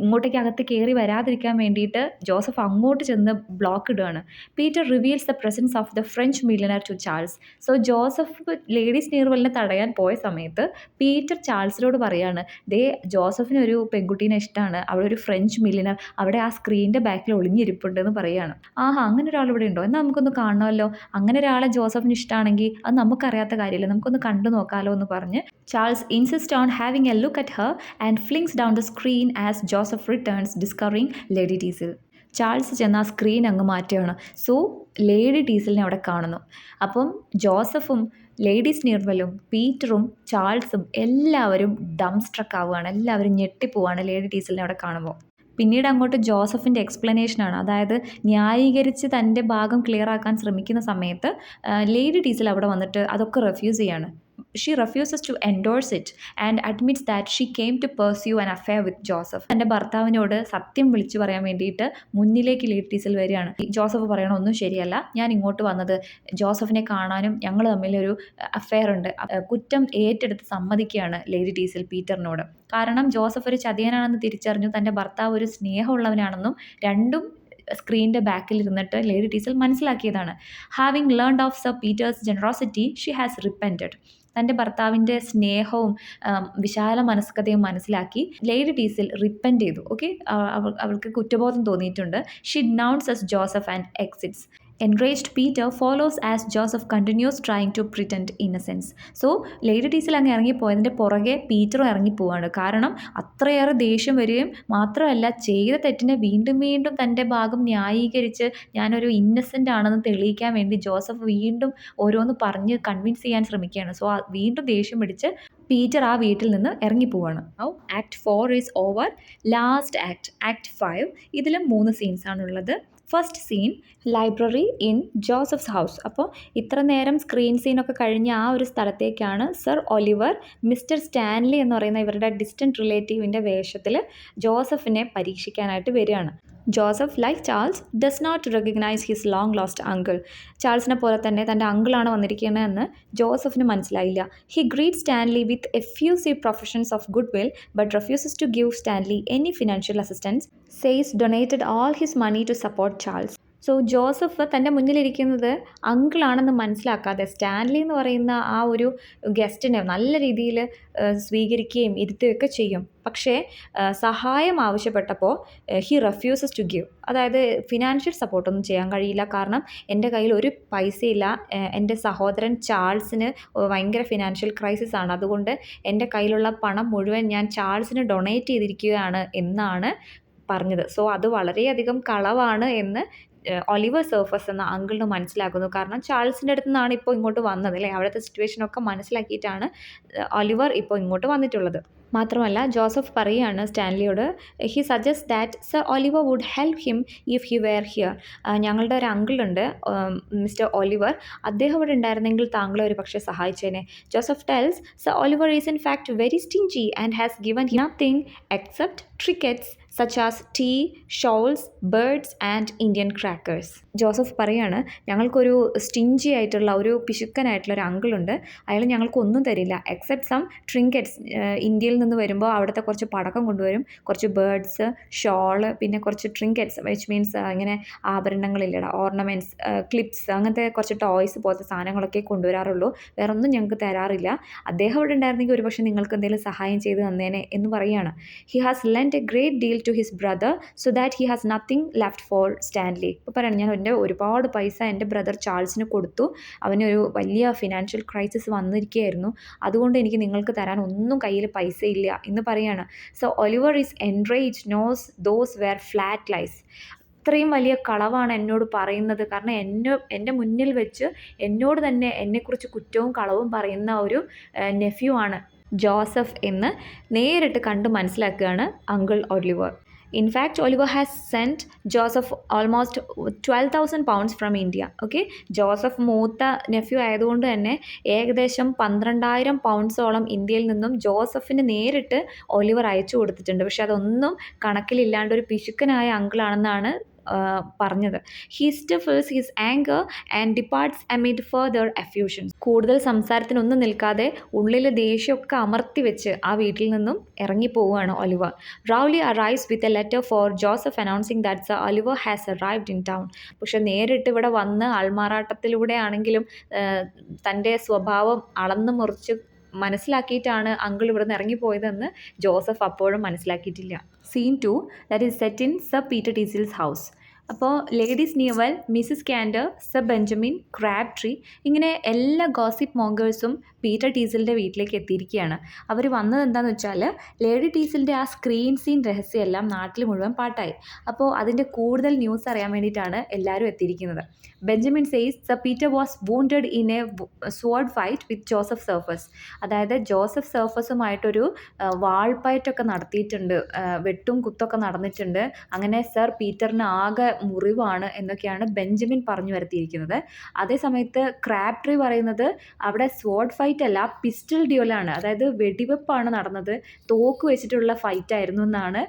ഇങ്ങോട്ടേക്ക് അകത്ത് കയറി വരാതിരിക്കാൻ വേണ്ടിയിട്ട് ജോസഫ് അങ്ങോട്ട് ചെന്ന് ബ്ലോക്ക് ഇടുകയാണ്. Peter reveals the presence of the French milliner to Charles. So Joseph Lady സ്നീർവെലിനെ തടയാൻ പോയ സമയത്ത് പീറ്റർ ചാൾസിനോട് പറയാണ്, ദേ ജോസഫിന് ഒരു പെൺകുട്ടീനെ ഇഷ്ടമാണ്, അവളൊരു ഫ്രഞ്ച് മില്ലിനർ അവിടെ ആ സ്ക്രീനിൻ്റെ ബാക്കിൽ ഒളിഞ്ഞിരിപ്പുണ്ടെന്ന് പറയുകയാണ്. ആഹാ, അങ്ങനെ ഒരാൾ ഇവിടെ ഉണ്ടോ, എന്നാൽ നമുക്കൊന്ന് കാണണമല്ലോ, അങ്ങനെ ഒരാളെ ജോസഫിന് ഇഷ്ടമാണെങ്കിൽ അത് നമുക്കറിയാത്ത കാര്യമില്ല, നമുക്കൊന്ന് കണ്ടു നോക്കാമല്ലോ എന്ന് പറഞ്ഞ് Charles insist on having a look at her and flings down the screen as Joseph returns discovering Lady Teazle. Charles ചെന്ന് ആ സ്ക്രീൻ അങ്ങ് മാറ്റുകയാണ്. സോ ലേഡി ടീസിലിനെ അവിടെ കാണുന്നു. അപ്പം ജോസഫും ലേഡി സ്നീർവെലും പീറ്ററും ചാൾസും എല്ലാവരും ഡംസ്ട്രക്ക് ആവുകയാണ്, എല്ലാവരും ഞെട്ടിപ്പോവാണ് ലേഡി ടീസിലിനെ അവിടെ കാണുമ്പോൾ. പിന്നീട് അങ്ങോട്ട് ജോസഫിൻ്റെ എക്സ്പ്ലനേഷനാണ്, അതായത് ന്യായീകരിച്ച് തൻ്റെ ഭാഗം ക്ലിയർ ആക്കാൻ ശ്രമിക്കുന്ന സമയത്ത് ലേഡി ടീസിൽ അവിടെ വന്നിട്ട് അതൊക്കെ റെഫ്യൂസ് ചെയ്യാണ്. She refuses to endorse it and admits that she came to pursue an affair with Joseph. തൻ്റെ ഭർത്താവിനോട് സത്യം വിളിച്ചു പറയാൻ വേണ്ടിയിട്ട് മുന്നിലേക്ക് ലേഡി ടീസിൽ വരികയാണ്. ജോസഫ് പറയണ ഒന്നും ശരിയല്ല, ഞാൻ ഇങ്ങോട്ട് വന്നത് ജോസഫിനെ കാണാനും ഞങ്ങൾ തമ്മിലൊരു അഫെയർ ഉണ്ട്. കുറ്റം ഏറ്റെടുത്ത് സമ്മതിക്കുകയാണ് ലേഡി ടീസിൽ പീറ്ററിനോട്. കാരണം ജോസഫ് ഒരു ചതിയനാണെന്ന് തിരിച്ചറിഞ്ഞു, തൻ്റെ ഭർത്താവ് ഒരു സ്നേഹമുള്ളവനാണെന്നും രണ്ടും സ്ക്രീനിൻ്റെ ബാക്കിൽ ഇരുന്നിട്ട് ലേഡി ടീസിൽ മനസ്സിലാക്കിയതാണ്. Having learned of sir Peter's generosity she has repented. തൻ്റെ ഭർത്താവിൻ്റെ സ്നേഹവും വിശാല മനസ്കതയും മനസ്സിലാക്കി ലേഡി ടീസിൽ റിപ്പൻറ്റ് ചെയ്തു. ഓക്കെ, അവൾക്ക് കുറ്റബോധം തോന്നിയിട്ടുണ്ട്. She denounces Joseph and exits. Enraged Peter follows as Joseph continues trying to pretend innocence. So Lady Teazle അങ്ങ് ഇറങ്ങിപ്പോയതിൻ്റെ പുറകെ പീറ്ററും ഇറങ്ങിപ്പോവാണ്. കാരണം അത്രയേറെ ദേഷ്യം വരികയും മാത്രമല്ല ചെയ്ത തെറ്റിനെ വീണ്ടും വീണ്ടും തൻ്റെ ഭാഗം ന്യായീകരിച്ച് ഞാനൊരു ഇന്നസെൻ്റ് ആണെന്ന് തെളിയിക്കാൻ വേണ്ടി ജോസഫ് വീണ്ടും ഓരോന്ന് പറഞ്ഞ് കൺവിൻസ് ചെയ്യാൻ ശ്രമിക്കുകയാണ്. സോ വീണ്ടും ദേഷ്യം പിടിച്ച് പീറ്റർ ആ വീട്ടിൽ നിന്ന് ഇറങ്ങിപ്പോവാണ്. Act 4 is over. Last act 5. ഇതിലും 3 സീൻസാണുള്ളത്. First scene library in Joseph's house. അപ്പോൾ ഇത്ര നേരം സ്ക്രീൻ സീനൊക്കെ കഴിഞ്ഞ ആ ഒരു സ്ഥലത്തേക്കാണ് സർ ഒലിവർ മിസ്റ്റർ സ്റ്റാൻലി എന്ന് പറയുന്ന ഇവരുടെ ഡിസ്റ്റൻറ്റ് റിലേറ്റീവിൻ്റെ വേഷത്തിൽ ജോസഫിനെ പരീക്ഷിക്കാനായിട്ട് വരികയാണ്. Joseph like Charles does not recognise his long lost uncle. ചാൾസിനെ പോലെ തന്നെ തൻ്റെ അങ്കിളാണ് വന്നിരിക്കുന്നതെന്ന് ജോസഫിന് മനസ്സിലായില്ല. He greet Stanley with effusive professions of good will but refuses to give Stanley any financial assistance. Says donated all his money to support Charles. So Joseph തൻ്റെ മുന്നിലിരിക്കുന്നത് അങ്കിളാണെന്ന് മനസ്സിലാക്കാതെ സ്റ്റാൻലി എന്ന് പറയുന്ന ആ ഒരു ഗസ്റ്റിനെ നല്ല രീതിയിൽ സ്വീകരിക്കുകയും ഇരുത്തുകയൊക്കെ ചെയ്യും. പക്ഷേ സഹായം ആവശ്യപ്പെട്ടപ്പോൾ ഹി റെഫ്യൂസസ് ടു ഗിവ്. അതായത് ഫിനാൻഷ്യൽ സപ്പോർട്ടൊന്നും ചെയ്യാൻ കഴിയില്ല, കാരണം എൻ്റെ കയ്യിൽ ഒരു പൈസയില്ല, എൻ്റെ സഹോദരൻ ചാൾസിന് ഭയങ്കര ഫിനാൻഷ്യൽ ക്രൈസിസ് ആണ്, അതുകൊണ്ട് എൻ്റെ കയ്യിലുള്ള പണം മുഴുവൻ ഞാൻ ചാൾസിന് ഡൊണേറ്റ് ചെയ്തിരിക്കുകയാണ് എന്നാണ് പറഞ്ഞത്. സോ അത് വളരെയധികം കളവാണ് എന്ന് ഒലിവർ സർഫസ് എന്ന അങ്കിളിന് മനസ്സിലാക്കുന്നു. കാരണം ചാൾസിൻ്റെ അടുത്ത് നിന്നാണ് ഇപ്പോൾ ഇങ്ങോട്ട് വന്നത് അല്ലേ, അവിടുത്തെ സിറ്റുവേഷനൊക്കെ മനസ്സിലാക്കിയിട്ടാണ് ഒലിവർ ഇപ്പോൾ ഇങ്ങോട്ട് വന്നിട്ടുള്ളത്. മാത്രമല്ല ജോസഫ് പറയുകയാണ് സ്റ്റാൻലിയോട്, he suggest that sir Oliver would help him if he were here. ഞങ്ങളുടെ ഒരു അങ്കിളുണ്ട് മിസ്റ്റർ ഒലിവർ, അദ്ദേഹം ഇവിടെ ഉണ്ടായിരുന്നെങ്കിൽ താങ്കളെ ഒരു പക്ഷേ സഹായിച്ചേനെ. Joseph tells sir Oliver is in fact very stingy and has given nothing except trinkets such as tea, shawls, birds and Indian crackers. Joseph പറയാണ്, ഞങ്ങൾക്കൊരു സ്റ്റിഞ്ചി ആയിട്ടുള്ള ഒരു പിശുക്കനായിട്ടുള്ള ഒരു അങ്കിളുണ്ട്, അയാൾ ഞങ്ങൾക്കൊന്നും തരില്ല എക്സെപ്റ്റ് സം ട്രിങ്കറ്റ്സ്. ഇന്ത്യയിൽ നിന്ന് വരുമ്പോൾ അവിടുത്തെ കുറച്ച് പടക്കം കൊണ്ടുവരും, കുറച്ച് ബേർഡ്സ്, ഷോള്, പിന്നെ കുറച്ച് ട്രിങ്കറ്റ്സ് വിച്ച് മീൻസ് ഇങ്ങനെ ആഭരണങ്ങളില്ലടാ, ഓർണമെൻറ്റ്സ്, ക്ലിപ്സ്, അങ്ങനത്തെ കുറച്ച് ടോയ്സ് പോലത്തെ സാധനങ്ങളൊക്കെ കൊണ്ടുവരാറുള്ളൂ, വേറെ ഒന്നും ഞങ്ങൾക്ക് തരാറില്ല. അദ്ദേഹം ഇവിടെ ഉണ്ടായിരുന്നെങ്കിൽ ഒരു പക്ഷേ നിങ്ങൾക്ക് എന്തെങ്കിലും സഹായം ചെയ്ത് തന്നേനെ എന്ന് പറയുകയാണ്. He has lend a great deal to his brother so that he has nothing left for Stanley. ഇപ്പോൾ പറയണം, ഞാൻ എൻ്റെ ഒരുപാട് പൈസ എൻ്റെ ബ്രദർ ചാൾസിന് കൊടുത്തു, അവനൊരു വലിയ ഫിനാൻഷ്യൽ ക്രൈസിസ് വന്നിരിക്കുകയായിരുന്നു, അതുകൊണ്ട് എനിക്ക് നിങ്ങൾക്ക് തരാൻ ഒന്നും കയ്യിൽ പൈസ ഇല്ല എന്ന് പറയാണ്. So Oliver is enrage, knows those were flat lies. ഇത്രയും വലിയ കളവാണ് എന്നോട് പറയുന്നത്, കാരണം എൻ്റെ മുന്നിൽ വെച്ച് എന്നോട് തന്നെ എന്നെക്കുറിച്ച് കുറ്റവും കളവും പറയുന്ന ഒരു നെഫ്യൂ ആണ് ജോസഫ് എന്ന് നേരിട്ട് കണ്ട് മനസ്സിലാക്കുകയാണ് uncle Oliver. In fact Oliver has sent Joseph almost 12,000 pounds from India. Okay, Joseph മൂത്ത നെഫ്യൂ ആയതുകൊണ്ട് തന്നെ ഏകദേശം 12,000 pounds ഇന്ത്യയിൽ നിന്നും ജോസഫിന് നേരിട്ട് ഒലിവർ അയച്ചു കൊടുത്തിട്ടുണ്ട്. പക്ഷെ അതൊന്നും കണക്കിലില്ലാണ്ട് ഒരു പിശുക്കനായ അങ്കിളാണെന്നാണ് പറഞ്ഞത്. He stifles his anger and departs amid further effusions. കൂടുതൽ സംസാരത്തിനൊന്നും നിൽക്കാതെ ഉള്ളിൽ ദേഷ്യമൊക്കെ അമർത്തി വെച്ച് ആ വീട്ടിൽ നിന്നും ഇറങ്ങിപ്പോവുകയാണ് Oliver. Rowley arrives with a letter for Joseph announcing that sir Oliver has arrived in town. പക്ഷെ നേരിട്ട് ഇവിടെ വന്ന് ആൾമാറാട്ടത്തിലൂടെ ആണെങ്കിലും തൻ്റെ സ്വഭാവം അളന്നു മുറിച്ച് മനസ്സിലാക്കിയിട്ടാണ് അങ്കിൾ ഇവിടെ നിന്ന് ഇറങ്ങിപ്പോയതെന്ന് ജോസഫ് അപ്പോഴും മനസ്സിലാക്കിയിട്ടില്ല. Scene 2 that is set in sir Peter Teazle's house. അപ്പോൾ ladies Newell, Mrs Candour, sir Benjamin, Crabtree, ഇങ്ങനെ എല്ലാ ഗോസിപ്പ് മോംഗേഴ്സും പീറ്റർ ടീസിലിൻ്റെ വീട്ടിലേക്ക് എത്തിയിരിക്കുകയാണ്. അവർ വന്നത് എന്താണെന്ന് വെച്ചാൽ ലേഡി ടീസിലിൻ്റെ ആ സ്ക്രീൻ സീൻ രഹസ്യമെല്ലാം നാട്ടിൽ മുഴുവൻ പാട്ടായി. അപ്പോൾ അതിൻ്റെ കൂടുതൽ ന്യൂസ് അറിയാൻ വേണ്ടിയിട്ടാണ് എല്ലാവരും എത്തിയിരിക്കുന്നത്. Benjamin says sir Peter was wounded in a sword fight with Joseph Surface. അതായത് ജോസഫ് സർഫസുമായിട്ടൊരു വാൾപ്പയറ്റൊക്കെ നടത്തിയിട്ടുണ്ട്, വെട്ടും കുത്തൊക്കെ നടന്നിട്ടുണ്ട്. അങ്ങനെ സർ പീറ്ററിന് ആകെ മുറിവാണ് എന്നൊക്കെയാണ് ബെഞ്ചമിൻ പറഞ്ഞു വരുത്തിയിരിക്കുന്നത്. അതേസമയത്ത് ക്രാബ് ട്രീ പറയുന്നത് അവിടെ സ്വോർഡ് ഫൈറ്റ് അല്ല, പിസ്റ്റൾ ഡ്യൂലാണ്, അതായത് വെടിവെപ്പാണ് നടന്നത്, തോക്ക് വെച്ചിട്ടുള്ള ഫൈറ്റ് ആയിരുന്നു എന്നാണ്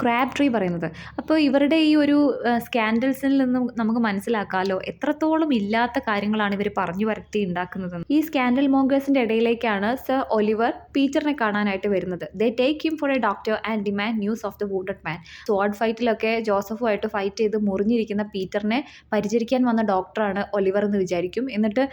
ക്രാബ് ട്രീ പറയുന്നത്. അപ്പോൾ ഇവരുടെ ഈ ഒരു സ്കാൻഡൽസിൽ നിന്നും നമുക്ക് മനസ്സിലാക്കാമല്ലോ എത്രത്തോളം ഇല്ലാത്ത കാര്യങ്ങളാണ് ഇവർ പറഞ്ഞു വരുത്തി ഉണ്ടാക്കുന്നത്. ഈ സ്കാൻഡൽ മോംഗേഴ്സിൻ്റെ ഇടയിലേക്കാണ് സർ ഒലിവർ പീറ്ററിനെ കാണാനായിട്ട് വരുന്നത്. They take him for a doctor and demand news of the wounded man. Sword ഫൈറ്റിലൊക്കെ ജോസഫുമായിട്ട് ഫൈറ്റ് ചെയ്ത് മുറിഞ്ഞിരിക്കുന്ന പീറ്ററിനെ പരിചരിക്കാൻ വന്ന ഡോക്ടറാണ് ഒലിവർ എന്ന് വിചാരിക്കും. എന്നിട്ട്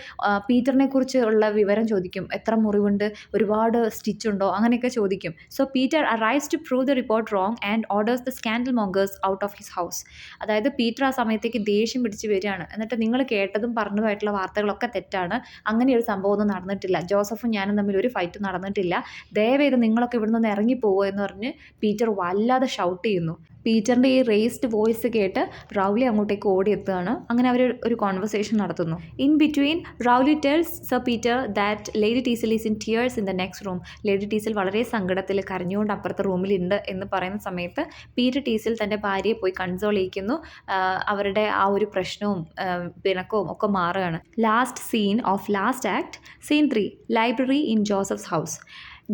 പീറ്ററിനെ കുറിച്ച് ഉള്ള വിവരം ചോദിക്കും, എത്ര മുറിവുണ്ട്, ഒരുപാട് സ്റ്റിച്ച് ഉണ്ടോ, അങ്ങനെയൊക്കെ ചോദിക്കും. So Peter arrives to prove the report wrong and orders the scandal mongers out of his house. അതായത് പീറ്റർ ആ സമയത്തേക്ക് ദേഷ്യം പിടിച്ച് വരികയാണ്. എന്നിട്ട് നിങ്ങൾ കേട്ടതും പറഞ്ഞതുമായിട്ടുള്ള വാർത്തകളൊക്കെ തെറ്റാണ്, അങ്ങനെയൊരു സംഭവമൊന്നും നടന്നിട്ടില്ല, ജോസഫും ഞാനും തമ്മിൽ ഒരു ഫൈറ്റ് നടന്നിട്ടില്ല, ദയവേത് നിങ്ങളൊക്കെ ഇവിടെ നിന്ന് ഇറങ്ങിപ്പോകുമോ എന്ന് പറഞ്ഞ് പീറ്റർ വല്ലാതെ ഷൗട്ട് ചെയ്യുന്നു. പീറ്ററിൻ്റെ ഈ റേസ്ഡ് വോയിസ് കേട്ട് റൗലി അങ്ങോട്ടേക്ക് ഓടിയെത്തുകയാണ്. അങ്ങനെ അവർ ഒരു കോൺവെർസേഷൻ നടത്തുന്നു. In between Rowley tells sir Peter that Lady Teazle is in tears in the next room. Lady Teazle വളരെ സങ്കടത്തിൽ കരഞ്ഞുകൊണ്ട് അപ്പുറത്തെ റൂമിലുണ്ട് എന്ന് പറയുന്ന സമയത്ത് പീറ്റർ ടീസൽ തൻ്റെ ഭാര്യയെ പോയി കൺസോൾ ചെയ്യിക്കുന്നു. അവരുടെ ആ ഒരു പ്രശ്നവും പിണക്കവും ഒക്കെ മാറുകയാണ്. Last scene of last act, scene 3, library in Joseph's house.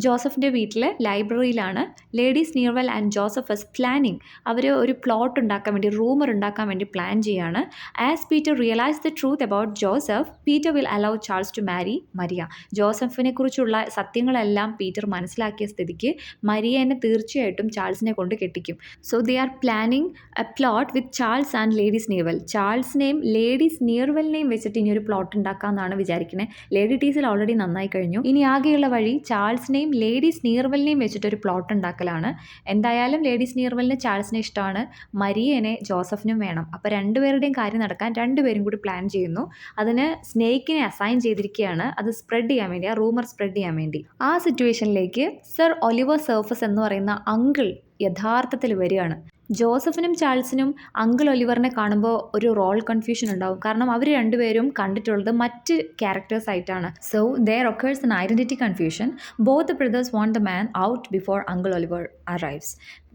ജോസഫിൻ്റെ വീട്ടിലെ ലൈബ്രറിയിലാണ് Lady Sneerwell and Joseph is planning. അവർ ഒരു പ്ലോട്ട് ഉണ്ടാക്കാൻ വേണ്ടി, റൂമർ ഉണ്ടാക്കാൻ വേണ്ടി പ്ലാൻ ചെയ്യാണ്. As Peter realise the truth about Joseph, Peter will allow Charles to marry Maria. ജോസഫിനെ കുറിച്ചുള്ള സത്യങ്ങളെല്ലാം പീറ്റർ മനസ്സിലാക്കിയ സ്ഥിതിക്ക് മരിയനെ തീർച്ചയായിട്ടും ചാൾസിനെ കൊണ്ട് കെട്ടിക്കും. So they are planning a plot with Charles and Lady Sneerwell. ചാൾസിനെയും ലേഡി സ്നീർവെലിനെയും വെച്ചിട്ട് ഇനി ഒരു പ്ലോട്ട് ഉണ്ടാക്കാമെന്നാണ് വിചാരിക്കുന്നത്. ലേഡി ടീസിൽ ഓൾറെഡി നന്നായി കഴിഞ്ഞു. ഇനി ആകെയുള്ള വഴി ചാൾസിനെയും ലേഡി സ്നീർവെലിനെയും വെച്ചിട്ടൊരു പ്ലോട്ട് ഉണ്ടാക്കലാണ്. എന്തായാലും ലേഡി സ്നീർവെലിന് ചാൾസിനെ ഇഷ്ടമാണ്, മരിയനെ ജോസഫിനും വേണം. അപ്പോൾ രണ്ടുപേരുടെയും കാര്യം നടക്കാൻ രണ്ടുപേരും കൂടി പ്ലാൻ ചെയ്യുന്നു. അതിന് സ്നേക്കിനെ അസൈൻ ചെയ്തിരിക്കുകയാണ്, അത് സ്പ്രെഡ് ചെയ്യാൻ വേണ്ടി, ആ റൂമർ സ്പ്രെഡ് ചെയ്യാൻ വേണ്ടി. ആ സിറ്റുവേഷനിലേക്ക് സർ ഒലിവർ സർഫസ് എന്ന് പറയുന്ന അങ്കിൾ യഥാർത്ഥത്തിൽ വരികയാണ്. ജോസഫിനും ചാൾസിനും അങ്കിൾ ഒലിവറിനെ കാണുമ്പോൾ ഒരു റോൾ കൺഫ്യൂഷൻ ഉണ്ടാവും. കാരണം അവർ രണ്ടുപേരും കണ്ടിട്ടുള്ളത് മറ്റ് ക്യാരക്ടേഴ്സ് ആയിട്ടാണ്. So there occurs an identity confusion. Both the brothers want the man out before Uncle Oliver arrives.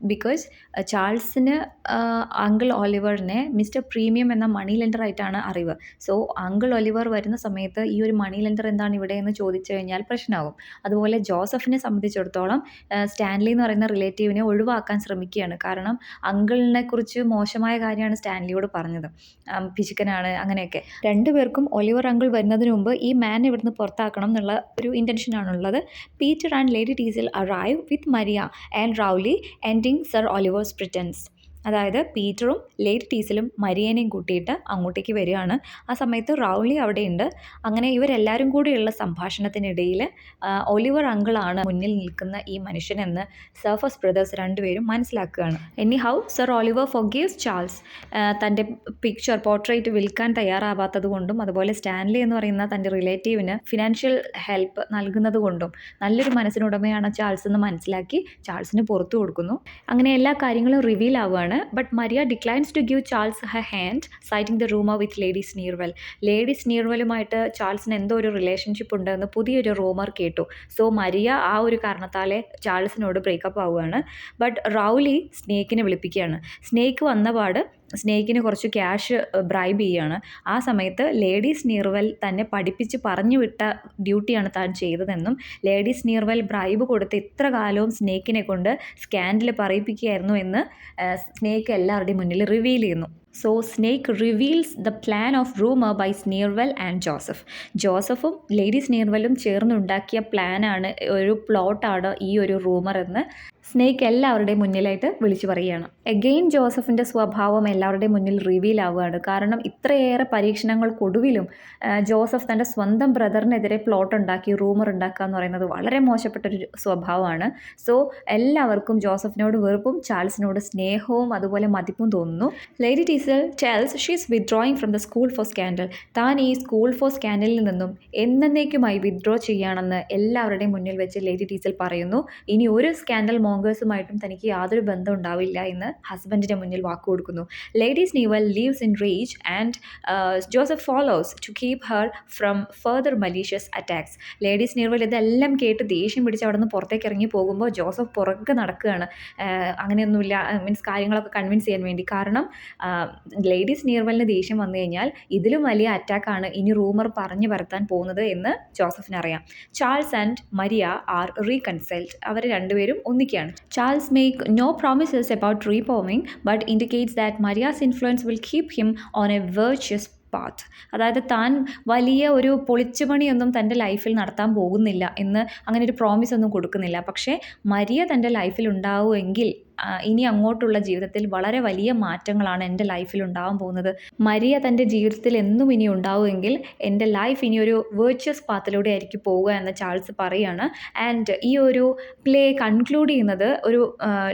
Because ചാൾസിന് അങ്കിൾ ഒലിവറിനെ മിസ്റ്റർ പ്രീമിയം എന്ന മണി ലെൻഡർ ആയിട്ടാണ് അറിവ്. സോ അങ്കിൾ ഒലിവർ വരുന്ന സമയത്ത് ഈ ഒരു മണി ലെൻഡർ എന്താണ് ഇവിടെ എന്ന് ചോദിച്ചു കഴിഞ്ഞാൽ പ്രശ്നമാകും. അതുപോലെ ജോസഫിനെ സംബന്ധിച്ചിടത്തോളം സ്റ്റാൻലി എന്ന് പറയുന്ന റിലേറ്റീവിനെ ഒഴിവാക്കാൻ ശ്രമിക്കുകയാണ്. കാരണം അങ്കിളിനെ കുറിച്ച് മോശമായ കാര്യമാണ് സ്റ്റാൻലിയോട് പറഞ്ഞത്, പിശുക്കനാണ് അങ്ങനെയൊക്കെ. രണ്ടുപേർക്കും ഒലിവർ അങ്കിൾ വരുന്നതിന് മുമ്പ് ഈ മാൻ ഇവിടുന്ന് പുറത്താക്കണം എന്നുള്ള ഒരു ഇൻറ്റൻഷനാണുള്ളത്. Peter and lady Teazle arrive with Maria and Rowley ending sir Oliver's pretence. അതായത് പീറ്ററും ലേഡി ടീസിലും മരിയനെയും കൂട്ടിയിട്ട് അങ്ങോട്ടേക്ക് വരികയാണ്. ആ സമയത്ത് റൗലി അവിടെയുണ്ട്. അങ്ങനെ ഇവരെല്ലാവരും കൂടിയുള്ള സംഭാഷണത്തിനിടയിൽ ഒലിവർ അങ്കിളാണ് മുന്നിൽ നിൽക്കുന്ന ഈ മനുഷ്യനെന്ന് സർഫസ് ബ്രദേഴ്സ് രണ്ടുപേരും മനസ്സിലാക്കുകയാണ്. Anyhow sir Oliver forgives Charles. തൻ്റെ പോർട്രേറ്റ് വിൽക്കാൻ തയ്യാറാവാത്തത് കൊണ്ടും അതുപോലെ സ്റ്റാൻലി എന്ന് പറയുന്ന തൻ്റെ റിലേറ്റീവിന് ഫിനാൻഷ്യൽ ഹെൽപ്പ് നൽകുന്നത് കൊണ്ടും നല്ലൊരു മനസ്സിനുടമയാണ് ചാൾസ് എന്ന് മനസ്സിലാക്കി ചാൾസിന് പുറത്തു കൊടുക്കുന്നു. അങ്ങനെ എല്ലാ കാര്യങ്ങളും റിവീൽ ആവുകയാണ്. But Maria declines to give Charles her hand, citing the rumor with Lady Sneerwell. Lady സ്നീർവെലുമായിട്ട് ചാൾസിന് എന്തോ ഒരു റിലേഷൻഷിപ്പ് ഉണ്ടെന്ന് പുതിയൊരു റൂമർ കേട്ടു. സോ മരിയ ആ ഒരു കാരണത്താലെ ചാൾസിനോട് ബ്രേക്കപ്പ് ആവുകയാണ്. But Rowley സ്നേക്കിനെ വിളിപ്പിക്കുകയാണ്. സ്നേക്ക് വന്നപാട് സ്നേക്കിന് കുറച്ച് ക്യാഷ് ബ്രൈബ് ചെയ്യുകയാണ്. ആ സമയത്ത് ലേഡി സ്നീർവെൽ തന്നെ പഠിപ്പിച്ച് പറഞ്ഞു വിട്ട ഡ്യൂട്ടിയാണ് താൻ ചെയ്തതെന്നും ലേഡി സ്നീർവെൽ ബ്രൈബ് കൊടുത്ത് ഇത്ര കാലവും സ്നേക്കിനെ കൊണ്ട് സ്കാൻഡിൽ പറയിപ്പിക്കുകയായിരുന്നു എന്ന് സ്നേക്ക് എല്ലാവരുടെയും മുന്നിൽ റിവീൽ ചെയ്യുന്നു. So Snake reveals the plan of rumour by Sneerwell and Joseph. ജോസഫും ലേഡി സ്നീർവെലും ചേർന്നുണ്ടാക്കിയ പ്ലാനാണ്, ഒരു പ്ലോട്ടാണ് ഈ ഒരു റൂമർ എന്ന് സ്നേക്ക് എല്ലാവരുടെയും മുന്നിലായിട്ട് വിളിച്ചു പറയുകയാണ്. എഗെയിൻ ജോസഫിൻ്റെ സ്വഭാവം എല്ലാവരുടെയും മുന്നിൽ റിവീൽ ആവുകയാണ്. കാരണം ഇത്രയേറെ പരീക്ഷണങ്ങൾക്കൊടുവിലും ജോസഫ് തൻ്റെ സ്വന്തം ബ്രദറിനെതിരെ പ്ലോട്ട് ഉണ്ടാക്കി റൂമർ ഉണ്ടാക്കുക എന്ന് പറയുന്നത് വളരെ മോശപ്പെട്ടൊരു സ്വഭാവമാണ്. സോ എല്ലാവർക്കും ജോസഫിനോട് വെറുപ്പും ചാൾസിനോട് സ്നേഹവും അതുപോലെ മതിപ്പും തോന്നുന്നു. Lady Teazle tells she is withdrawing from the school for scandal. താൻ ഈ സ്കൂൾ ഫോർ സ്കാൻഡലിൽ നിന്നും എന്നേക്കുമായി വിത്ഡ്രോ ചെയ്യുകയാണെന്ന് എല്ലാവരുടെയും മുന്നിൽ വെച്ച് ലേഡി ടീസൽ പറയുന്നു. ഇനി ഒരു സ്കാൻഡൽ മോംഗേഴ്സുമായിട്ടും തനിക്ക് യാതൊരു ബന്ധം ഉണ്ടാവില്ല എന്ന് ഹസ്ബൻഡിൻ്റെ മുന്നിൽ വാക്ക് കൊടുക്കുന്നു. Lady Sneerwell leaves in rage and Joseph follows to keep her from further malicious attacks. Lady Sneerwell ഇതെല്ലാം കേട്ട് ദേഷ്യം പിടിച്ച് അവിടെ നിന്ന് പുറത്തേക്ക് ഇറങ്ങി പോകുമ്പോൾ ജോസഫ് പുറകെ നടക്കുകയാണ്. അങ്ങനെയൊന്നുമില്ല, മീൻസ് കാര്യങ്ങളൊക്കെ കൺവിൻസ് ചെയ്യാൻ വേണ്ടി. കാരണം ലേഡി സ്നീർവെലിന് ദേഷ്യം വന്നു കഴിഞ്ഞാൽ ഇതിലും വലിയ അറ്റാക്കാണ് ഇനി റൂമർ പറഞ്ഞു പരത്താൻ പോകുന്നത് എന്ന് ജോസഫിന് അറിയാം. Charles and Maria are reconciled. അവർ രണ്ടുപേരും ഒന്നിക്കുകയാണ്. Charles make no promises about reforming, but indicates that Maria's influence will keep him on a virtuous path. അതായത് താൻ വലിയ ഒരു പൊളിച്ചുപണിയൊന്നും തൻ്റെ ലൈഫിൽ നടത്താൻ പോകുന്നില്ല എന്ന് അങ്ങനെ ഒരു പ്രോമിസ് ഒന്നും കൊടുക്കുന്നില്ല. പക്ഷേ മരിയ തൻ്റെ ലൈഫിൽ ഉണ്ടാവുമെങ്കിൽ ഇനി അങ്ങോട്ടുള്ള ജീവിതത്തിൽ വളരെ വലിയ മാറ്റങ്ങളാണ് എൻ്റെ ലൈഫിൽ ഉണ്ടാവാൻ പോകുന്നത്. മരിയ തൻ്റെ ജീവിതത്തിൽ എന്നും ഇനി ഉണ്ടാവുമെങ്കിൽ എൻ്റെ ലൈഫ് ഇനി ഒരു വെർച്വസ് പാത്തിലൂടെ ആയിരിക്കും പോവുക എന്ന് ചാൾസ് പറയുകയാണ്. ആൻഡ് ഈ ഒരു പ്ലേ കൺക്ലൂഡ് ചെയ്യുന്നത് ഒരു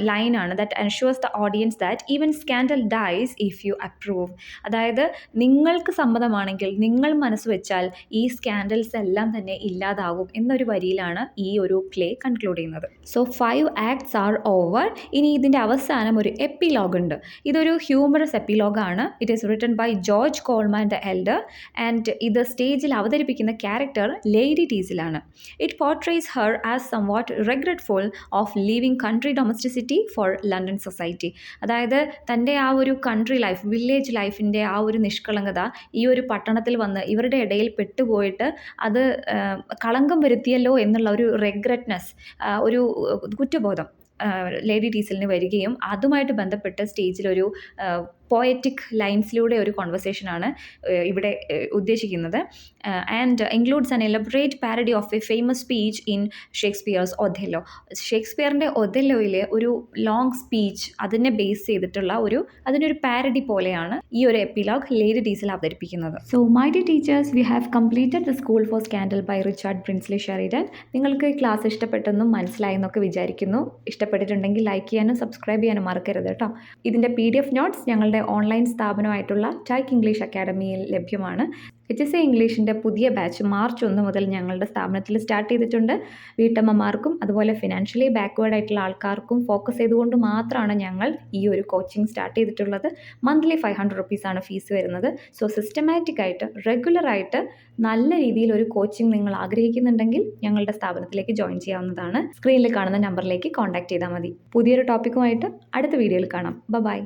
ലൈനാണ്, that ensures the audience that even scandal dies if you approve. അതായത് നിങ്ങൾക്ക് സമ്മതമാണെങ്കിൽ, നിങ്ങൾ മനസ്സ് വെച്ചാൽ ഈ സ്കാൻഡൽസ് എല്ലാം തന്നെ ഇല്ലാതാവും എന്നൊരു വരിയിലാണ് ഈ ഒരു പ്ലേ കൺക്ലൂഡ് ചെയ്യുന്നത്. So 5 acts are over. ഇനി ഇതിൻ്റെ അവസാനം ഒരു എപ്പിലോഗ് ഉണ്ട്. ഇതൊരു ഹ്യൂമറസ് എപ്പിലോഗാണ്. It is written by George Colman the elder and ഇത് സ്റ്റേജിൽ അവതരിപ്പിക്കുന്ന ക്യാരക്ടർ ലേഡി ടീസിലാണ്. It portrays her as somewhat regretful of leaving country domesticity for London society. അതായത് തൻ്റെ ആ ഒരു കൺട്രി ലൈഫ്, വില്ലേജ് ലൈഫിൻ്റെ ആ ഒരു നിഷ്കളങ്കത ഈ ഒരു പട്ടണത്തിൽ വന്ന് ഇവരുടെ ഇടയിൽ പെട്ടുപോയിട്ട് അത് കളങ്കം വരുത്തിയല്ലോ എന്നുള്ള ഒരു റിഗ്രറ്റ്നെസ്, ഒരു കുറ്റബോധം ലേഡി ടീസലിന് വരികയും അതുമായിട്ട് ബന്ധപ്പെട്ട് സ്റ്റേജിലൊരു പോയറ്റിക് ലൈൻസിലൂടെ ഒരു കോൺവെർസേഷനാണ് ഇവിടെ ഉദ്ദേശിക്കുന്നത്. And includes an elaborate parody of a famous speech in Shakespeare's Othello. ഷേക്സ്പിയറിൻ്റെ ഒഥെല്ലോയിലെ ഒരു ലോങ് സ്പീച്ച് അതിനെ ബേസ് ചെയ്തിട്ടുള്ള അതിനൊരു പാരഡി പോലെയാണ് ഈ ഒരു എപ്പിലോഗ് ലേഡി ടീസൽ അവതരിപ്പിക്കുന്നത്. So my dear teachers, we have completed the school for scandal by Richard Brinsley Sheridan. നിങ്ങൾക്ക് ക്ലാസ് ഇഷ്ടപ്പെട്ടെന്നും മനസ്സിലായെന്നൊക്കെ വിചാരിക്കുന്നു. ഇഷ്ടപ്പെട്ടിട്ടുണ്ടെങ്കിൽ ലൈക്ക് ചെയ്യാനും സബ്സ്ക്രൈബ് ചെയ്യാനും മറക്കരുത് കേട്ടോ. ഇതിൻ്റെ PDF നോട്ട്സ് ഞങ്ങളുടെ ഓൺലൈൻ സ്ഥാപനമായിട്ടുള്ള ടൈക്ക് ഇംഗ്ലീഷ് അക്കാഡമിയിൽ ലഭ്യമാണ്. HSA ഇംഗ്ലീഷിൻ്റെ പുതിയ ബാച്ച് മാർച്ച് 1 മുതൽ ഞങ്ങളുടെ സ്ഥാപനത്തിൽ സ്റ്റാർട്ട് ചെയ്തിട്ടുണ്ട്. വീട്ടമ്മമാർക്കും അതുപോലെ ഫിനാൻഷ്യലി ബാക്ക്വേർഡ് ആയിട്ടുള്ള ആൾക്കാർക്കും ഫോക്കസ് ചെയ്തുകൊണ്ട് മാത്രമാണ് ഞങ്ങൾ ഈ ഒരു കോച്ചിങ് സ്റ്റാർട്ട് ചെയ്തിട്ടുള്ളത്. മന്ത്ലി 500 റുപ്പീസാണ് ഫീസ് വരുന്നത്. സോ സിസ്റ്റമാറ്റിക് ആയിട്ട് റെഗുലറായിട്ട് നല്ല രീതിയിൽ ഒരു കോച്ചിങ് നിങ്ങൾ ആഗ്രഹിക്കുന്നുണ്ടെങ്കിൽ ഞങ്ങളുടെ സ്ഥാപനത്തിലേക്ക് ജോയിൻ ചെയ്യാവുന്നതാണ്. സ്ക്രീനിൽ കാണുന്ന നമ്പറിലേക്ക് കോൺടാക്ട് ചെയ്താൽ മതി. പുതിയൊരു ടോപ്പിക്കുമായിട്ട് അടുത്ത വീഡിയോയിൽ കാണാം. ബൈ.